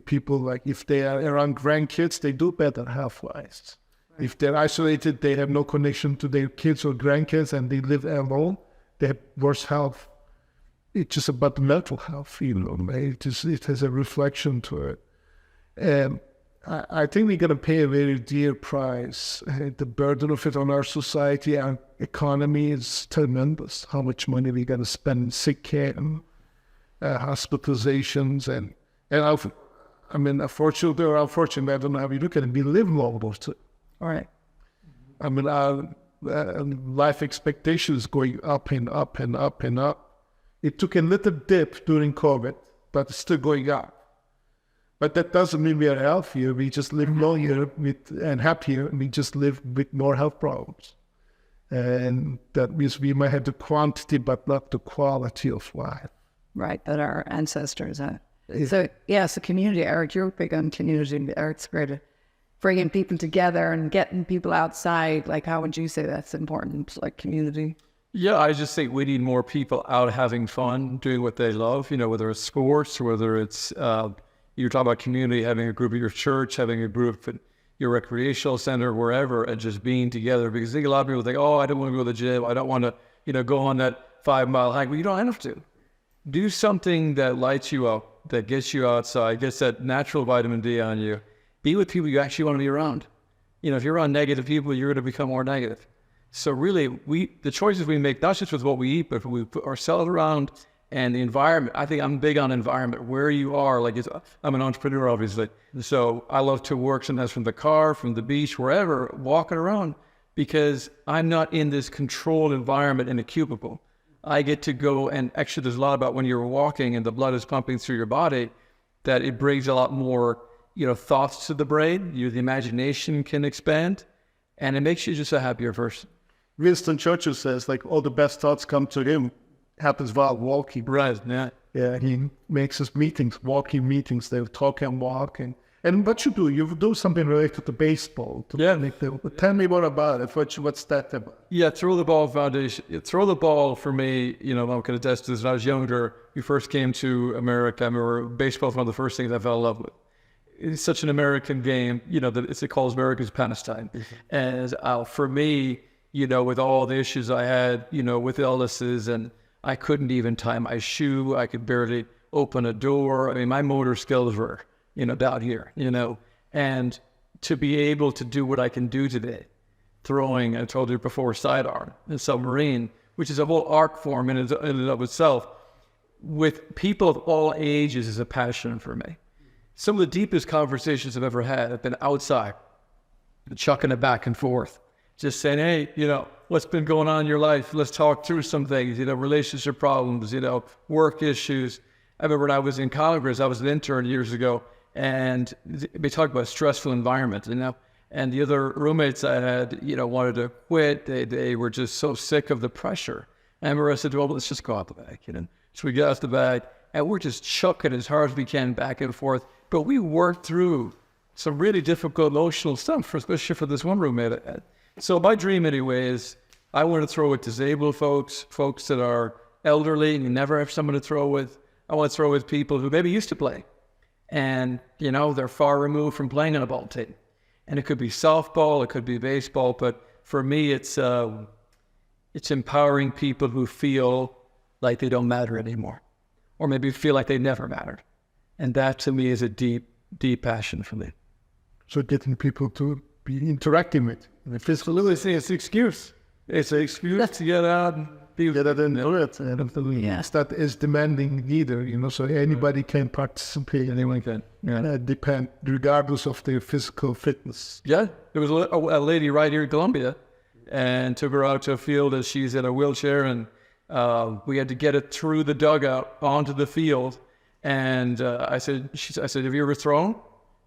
people, like if they are around grandkids, they do better health-wise. Right. If they're isolated, they have no connection to their kids or grandkids and they live alone, they have worse health. It's just about the mental health, you know. It has a reflection to it. And I think we're going to pay a very dear price. The burden of it on our society, our economy is tremendous. How much money we're going to spend in sick care and hospitalizations. And I mean, unfortunately or unfortunately, I don't know how you look at it, we live longer too. All right. I mean, our life expectation is going up and up and up and up. It took a little dip during COVID, but it's still going up. But that doesn't mean we are healthier. We just live longer and happier. We just live with more health problems. And that means we might have the quantity, but not the quality of life. Right, that our ancestors had. So, so community, Eric, you're big on community. Eric's great at bringing people together and getting people outside. Like, how would you say that's important, like community? Yeah, I just think we need more people out having fun, doing what they love, you know, whether it's sports, whether it's, you're talking about community, having a group at your church, having a group at your recreational center, wherever, and just being together. Because I think a lot of people think, oh, I don't want to go to the gym. I don't want to, you know, go on that 5-mile hike. Well, you don't have to. Do something that lights you up, that gets you outside, gets that natural vitamin D on you. Be with people you actually want to be around. You know, if you're around negative people, you're going to become more negative. So really, the choices we make, not just with what we eat, but we put ourselves around and the environment. I think I'm big on environment, where you are. Like, I'm an entrepreneur, obviously. So I love to work sometimes from the car, from the beach, wherever, walking around, because I'm not in this controlled environment in a cubicle. I get to go, and actually there's a lot about when you're walking and the blood is pumping through your body, that it brings a lot more, you know, thoughts to the brain. The imagination can expand, and it makes you just a happier person. Winston Churchill says, like, all the best thoughts come to him, happens while walking. Right, yeah. Yeah, he makes his meetings, walking meetings. They talk and walk. And what you do something related to baseball. Tell me more about it. What's that about? Yeah, Throw the Ball Foundation. Throw the Ball, for me, you know, I can attest to this. When I was younger, we first came to America. I remember baseball was one of the first things I fell in love with. It's such an American game, you know, that it calls America's pastime. And for me, you know, with all the issues I had, you know, with illnesses, and I couldn't even tie my shoe. I could barely open a door. I mean, my motor skills were, you know, down here, you know, and to be able to do what I can do today, throwing, I told you before, sidearm and submarine, which is a whole art form in and of itself. with people of all ages is a passion for me. Some of the deepest conversations I've ever had have been outside, chucking it back and forth, just saying, hey, what's been going on in your life? Let's talk through some things, relationship problems, work issues. I remember when I was in Congress, I was an intern years ago, and we talked about a stressful environment, and the other roommates I had, wanted to quit. They were just so sick of the pressure. And I remember I said, well, let's just go out the back, So we got out the back, and we're just chucking as hard as we can back and forth. But we worked through some really difficult emotional stuff, especially for this one roommate I had. So my dream anyway is I want to throw with disabled folks that are elderly and you never have someone to throw with. I want to throw with people who maybe used to play and, they're far removed from playing on a ball team. And it could be softball, it could be baseball, but for me, it's empowering people who feel like they don't matter anymore, or maybe feel like they never mattered. And that to me is a deep, deep passion for me. So getting people to be interacting with. Absolutely, it's an excuse. It's an excuse to get out and get out and do it. And it's not as demanding either, so anybody can participate. Anyone can. Depend, regardless of their physical fitness. Yeah, there was a lady right here in Colombia, and took her out to a field as she's in a wheelchair, and we had to get it through the dugout onto the field. And I said, have you ever thrown?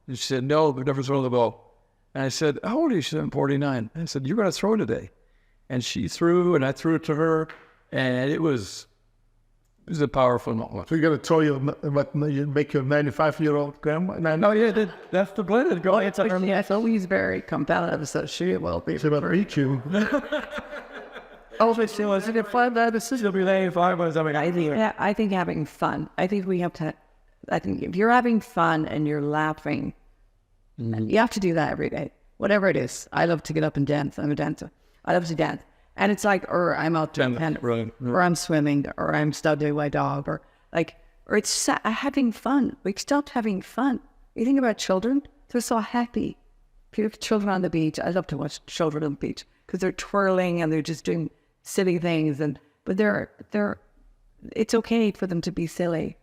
And she said, no, I've never thrown the ball. And I said, how old are you? She said, I'm 49. I said, you're going to throw today. And she threw, and I threw it to her, and it was a powerful moment. So you're going to throw you make your 95-year-old grandma? No, yeah, that's the plan. It's always very competitive, so she will be. It's about reach you. I think having fun. I think if you're having fun and you're laughing, you have to do that every day, whatever it is. I love to get up and dance. I'm a dancer. I love to dance. And it's like, or I'm out doing tennis, or I'm swimming, or I'm studying my dog, or it's having fun. We stopped having fun. You think about children, they're so happy. Children on the beach, I love to watch children on the beach because they're twirling and they're just doing silly things. But it's okay for them to be silly.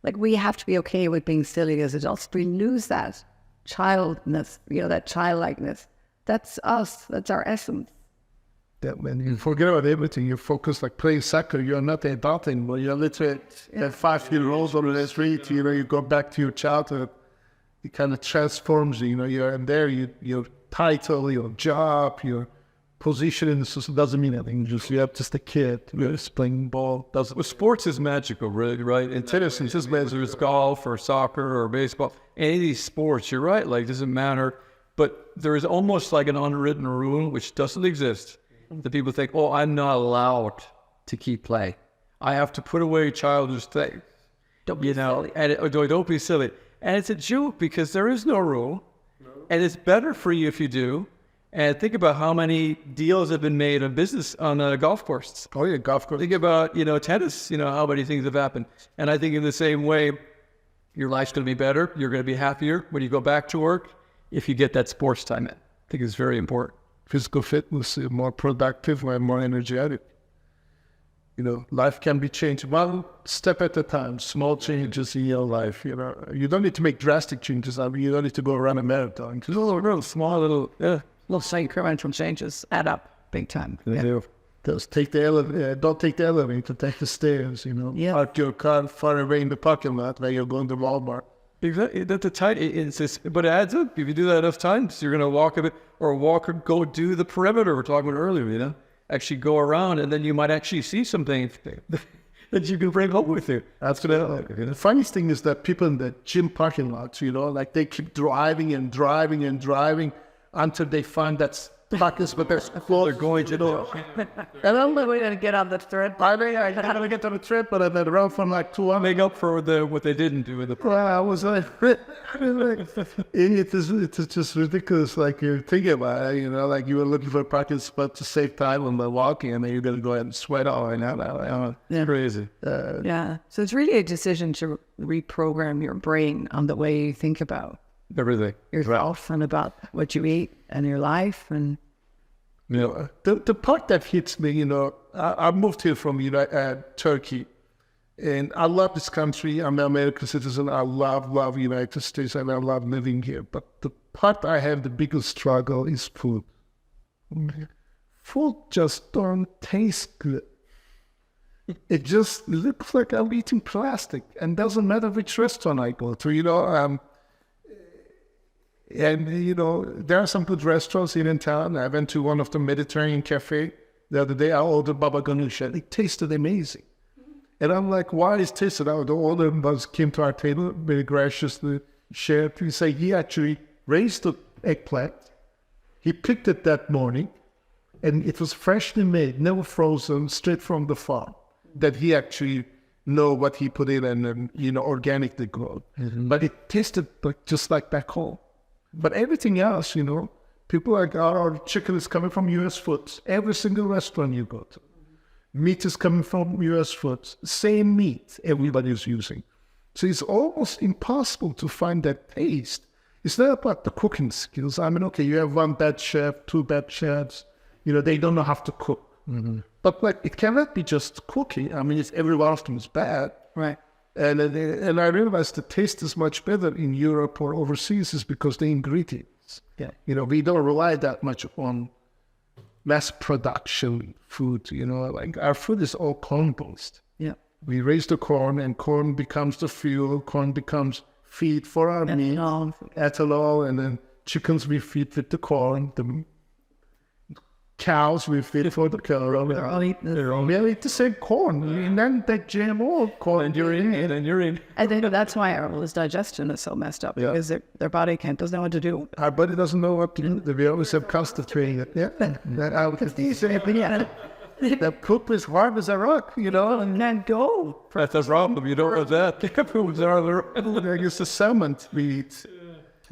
Like, we have to be okay with being silly as adults. We lose that childness, that childlikeness. That's us. That's our essence. That when you forget about everything, you focus like playing soccer. You're not an adult anymore. You're literally that 5-year-old on the street. You go back to your childhood. It kind of transforms you. You're in there. Your title, your job, your position in the society doesn't mean anything. You're just a kid. You're just playing ball. Sports is magical, really, right? And tennis is just whether it's golf or soccer or baseball. Any of these sports, you're right. Like, it doesn't matter. But there is almost like an unwritten rule, which doesn't exist. The people think, oh, I'm not allowed to keep playing. I have to put away childish things. Don't be silly. Don't be silly. And it's a joke because there is no rule. And it's better for you if you do. And think about how many deals have been made on business on golf courses. Oh, yeah, golf course. Think about, tennis, how many things have happened. And I think in the same way, your life's going to be better. You're going to be happier when you go back to work if you get that sports time in. I think it's very important. Physical fitness, more productive and more energetic. Life can be changed one step at a time, small changes in your life. You don't need to make drastic changes. You don't need to go run a marathon. Just little small, little incremental changes add up big time. Just take the elevator. Don't take the elevator. Take the stairs. Park your car far away in the parking lot where you're going to Walmart. Exactly. But it adds up. If you do that enough times, you're going to walk a bit, or go do the perimeter we're talking about earlier. Actually go around, and then you might actually see something that you can bring home with you. That's gonna. The funniest thing is that people in the gym parking lots, they keep driving and driving and driving until they find that pockets, but they're going to do. And then we're going to get on the trip. I got to get on the trip, but I had run from like 2 hours. Make up for what they didn't do in the. I was like, it is just ridiculous. Like, you're thinking about it, like you were looking for a parking spot to save time when they're walking, and then you're going to go ahead and sweat all right now. Crazy. So it's really a decision to reprogram your brain on the way you think about everything, yourself, and about what you eat and your life. And the part that hits me, I moved here from Turkey And I love this country. I'm an American citizen. I love United States, and I love living here. But the part I have the biggest struggle is food. Food just don't taste good. It just looks like I'm eating plastic, and doesn't matter which restaurant I go to, there are some good restaurants here in town. I went to one of the Mediterranean cafe the other day. I ordered baba ganoush, and it tasted amazing. And I'm like, why is tasted out? The owner came to our table, very graciously shared. He said he actually raised the eggplant. He picked it that morning, and it was freshly made, never frozen, straight from the farm. That he actually know what he put in and organically grown. Mm-hmm. But it tasted just like back home. But everything else, people are like, our chicken is coming from U.S. foods. Every single restaurant you go to. Meat is coming from U.S. foods. Same meat everybody's using. So it's almost impossible to find that taste. It's not about the cooking skills. I mean, okay, you have one bad chef, two bad chefs. They don't know how to cook. Mm-hmm. But it cannot be just cooking. I mean, every one of them is bad. Right. And I realized the taste is much better in Europe or overseas is because the ingredients. Yeah. We don't rely that much on mass production food. Our food is all corn-based. Yeah. We raise the corn, and corn becomes the fuel. Corn becomes feed for our meat, ethanol, and then chickens we feed with the corn. The cows we feed for the cow. They're all eating they eat the same corn, and then they jam all corn. And you're in it, and you're in. I think that's why our digestion is so messed up, because their body doesn't know what to do. Our body doesn't know what to do. We always have constant training. Yeah. The poop is hard as a rock, and then go. That's the problem. You don't know that. It's the salmon we eat.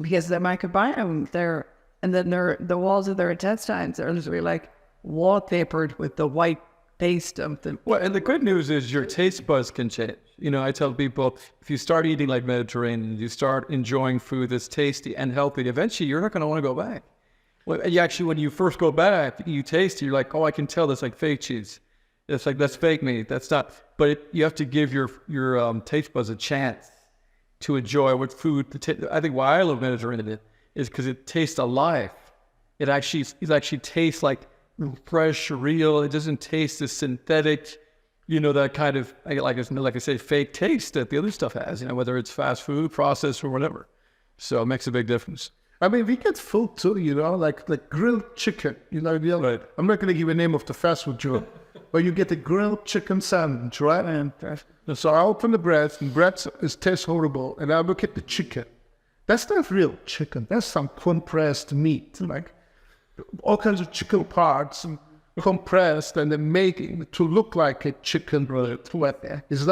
Because their microbiome, the walls of their intestines are literally like wallpapered with the white paste of them. Well, and the good news is your taste buds can change. I tell people, if you start eating like Mediterranean, you start enjoying food that's tasty and healthy, eventually you're not going to want to go back. Well, when you first go back, you taste it, you're like, oh, I can tell that's like fake cheese. It's like, that's fake meat. That's not. But you have to give your taste buds a chance to enjoy what food. I think why I love Mediterranean is because it tastes alive. It actually tastes like fresh, real. It doesn't taste as synthetic, that kind of, like I say, fake taste that the other stuff has, whether it's fast food, processed, or whatever. So it makes a big difference. I mean, we get food too, like grilled chicken. Right. I'm not going to give a name of the fast food joint, but you get a grilled chicken sandwich, right? And so I open the bread, and bread tastes horrible, and I look at the chicken. That's not real chicken. That's some compressed meat, like all kinds of chicken parts compressed and then making to look like a chicken. It's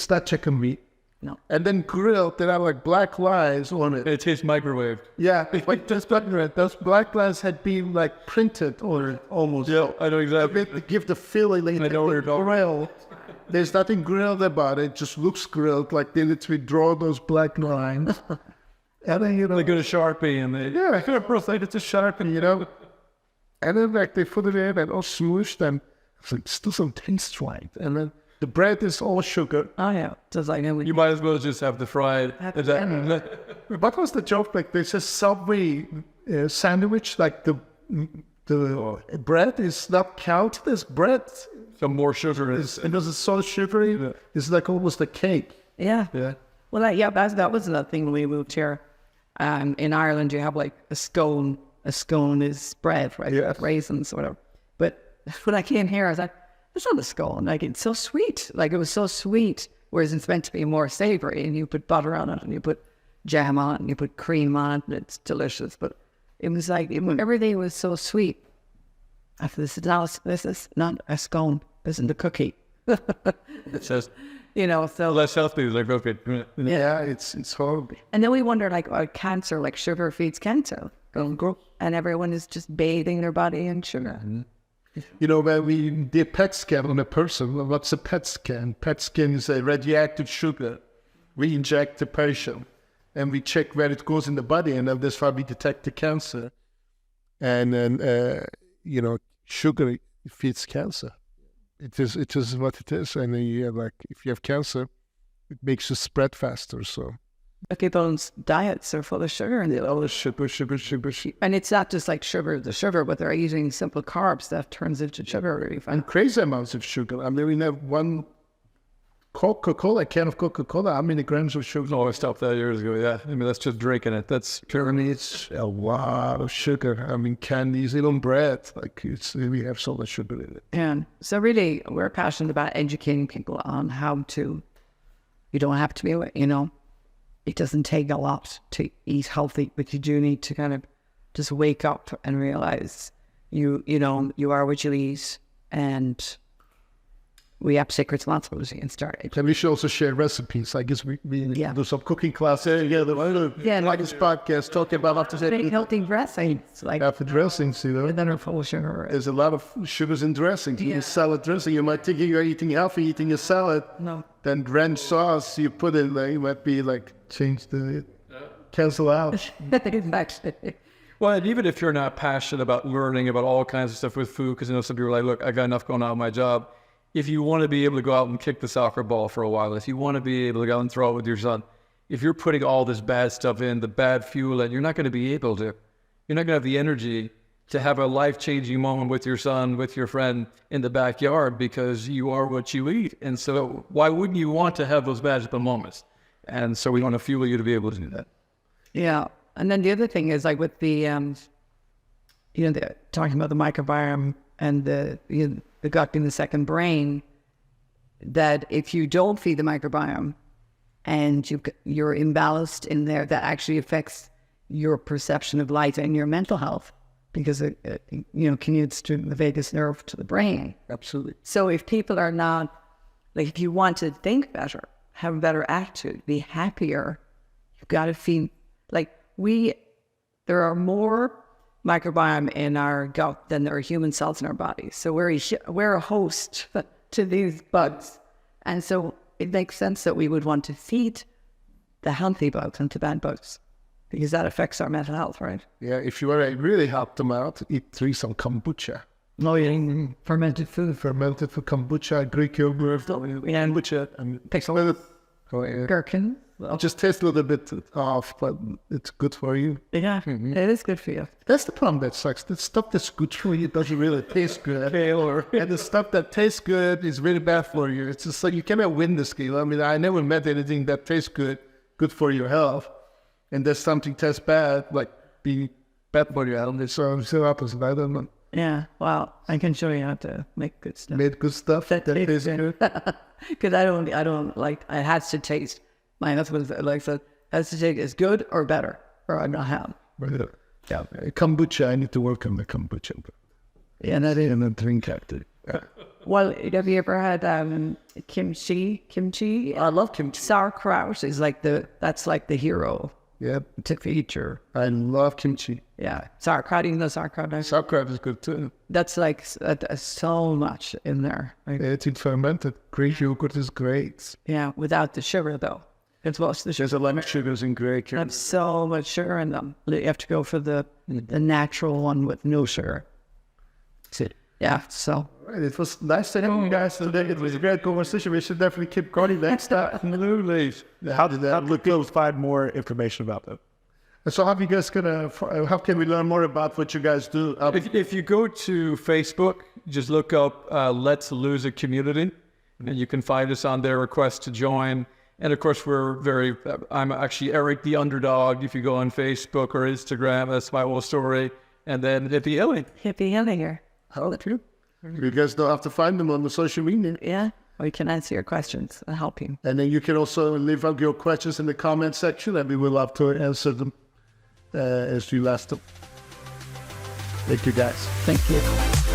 not chicken meat. No. And then grilled, there are like black lines on it. It tastes microwaved. Yeah, like those black lines had been like printed on it almost. Yeah, I know exactly. To give the feeling like grilled. There's nothing grilled about it. It just looks grilled, like they literally draw those black lines. And then, they go to Sharpie and they... Yeah, it's a Sharpie, And then like they put it in and all smooshed, and it's like, still some taste right. And then the bread is all sugar. Oh, yeah. Just like you might as well just have the fried. What was the joke? Like, there's a Subway sandwich, like the bread is not counted as bread. Some more sugar. And because it's so sugary, it's like almost a cake. Yeah. Well, that was another thing when we moved here. In Ireland, you have like a scone. A scone is bread, right? Yes. Raisins or whatever. But when I came here, I was like, it's not a scone. Like, it's so sweet. Like, it was so sweet. Whereas it's meant to be more savory. And you put butter on it, and you put jam on it, and you put cream on it, and it's delicious. But it was like, everything was so sweet. After this is not a scone. This is the cookie. It says, so less healthy, like, okay. Yeah, it's horrible. And then we wonder, like, cancer, like sugar feeds cancer. And everyone is just bathing their body in sugar. Mm-hmm. When we did PET scan on a person, what's a PET scan? PET scan is a radioactive sugar. We inject the patient, and we check where it goes in the body, and that's why we detect the cancer. And then, sugar feeds cancer. it is what it is. And like if you have cancer, it makes you spread faster. So People's diets are full of sugar, and sugar. and it's not just like the sugar, but they're eating simple carbs that turns into sugar really fast. And crazy amounts of sugar. I mean, we have one Coca-Cola, a can of Coca-Cola, how many grams of sugar? Oh, I stopped that years ago. Yeah, I mean that's just drinking it. That's I mean, it's a lot of sugar. I mean, candies, even bread, like we have so much sugar in it. And so really, we're passionate about educating people on how to, you don't have to be, it doesn't take a lot to eat healthy, but you do need to kind of just wake up and realize you are what you eat, and we have secret responsibility and start it. And we should also share recipes. I guess we do some cooking classes together. Like this podcast talking about after healthy dressings, like after dressings, that are full of sugar. There's a lot of sugars in dressings. Yeah. In salad dressing, you might think you're eating healthy, eating a salad. No. Then ranch sauce you put in there, you might be like cancel out. Exactly. well, and even if you're not passionate about learning about all kinds of stuff with food, because some people are like, look, I got enough going on with my job. If you want to be able to go out and kick the soccer ball for a while, if you want to be able to go out and throw it with your son, if you're putting all this bad stuff in, the bad fuel in, you're not going to be able to. You're not going to have the energy to have a life-changing moment with your son, with your friend in the backyard, because you are what you eat. And so why wouldn't you want to have those magical moments? And so we want to fuel you to be able to do that. Yeah. And then the other thing is like with the, talking about the microbiome and the gut being the second brain, that if you don't feed the microbiome and you're imbalanced in there, that actually affects your perception of light and your mental health, because it commutes to the vagus nerve to the brain. Absolutely. So if people are not, like if you want to think better, have a better attitude, be happier, you've got to feed, there are more microbiome in our gut than there are human cells in our body. So we're a host to these bugs. And so it makes sense that we would want to feed the healthy bugs and the bad bugs, because that affects our mental health, right? Yeah, if you want to really help them out, drink some kombucha. No, eating fermented food. Fermented food, kombucha, Greek yogurt, kombucha, and Takes a little gherkin. It just tastes a little bit off, but it's good for you. Yeah, it is good for you. That's the problem that sucks. The stuff that's good for you doesn't really taste good. And the stuff that tastes good is really bad for you. It's just like you cannot win the scale. I mean, I never met anything that tastes good for your health. And there's something tastes bad, like being bad for your health. So I'm still opposite. I don't know. Yeah, well, I can show you how to make good stuff. Made good stuff that tastes good. Because I don't like, it has to taste. My husband has to taste as good or better, or I'm not having. Yeah, kombucha. I need to work on the kombucha. Yeah, that is. And then drink after. Well, have you ever had kimchi? I love kimchi. Sauerkraut is that's like the hero. Yeah, To feature. I love kimchi. Yeah, sauerkraut. Even though sauerkraut, Sauerkraut is good too. that's like so much in there. Like, It's fermented. Greek yogurt is great. yeah, without the sugar though. It's most of the sugar. There's a lot of sugars in Greek yogurt. Have so much sugar in them. You have to go for the natural one with no sugar. Yeah, so. Right, it was nice to have you guys today. It was a great conversation. We should definitely keep going next time. Absolutely. How can we find more information about that? So how can we learn more about what you guys do? If you go to Facebook, just look up Let's Lose a Community, and you can find us on there, request to join. And of course, I'm actually Erik the Underdog. If you go on Facebook or Instagram, that's my whole story. And then Hippie Hilly. Hippie Hilly here. How true. You guys don't have to find them on the social media. Yeah, we can answer your questions and help you. And then you can also leave up your questions in the comment section, and we will love to answer them as you ask them. Thank you, guys. Thank you.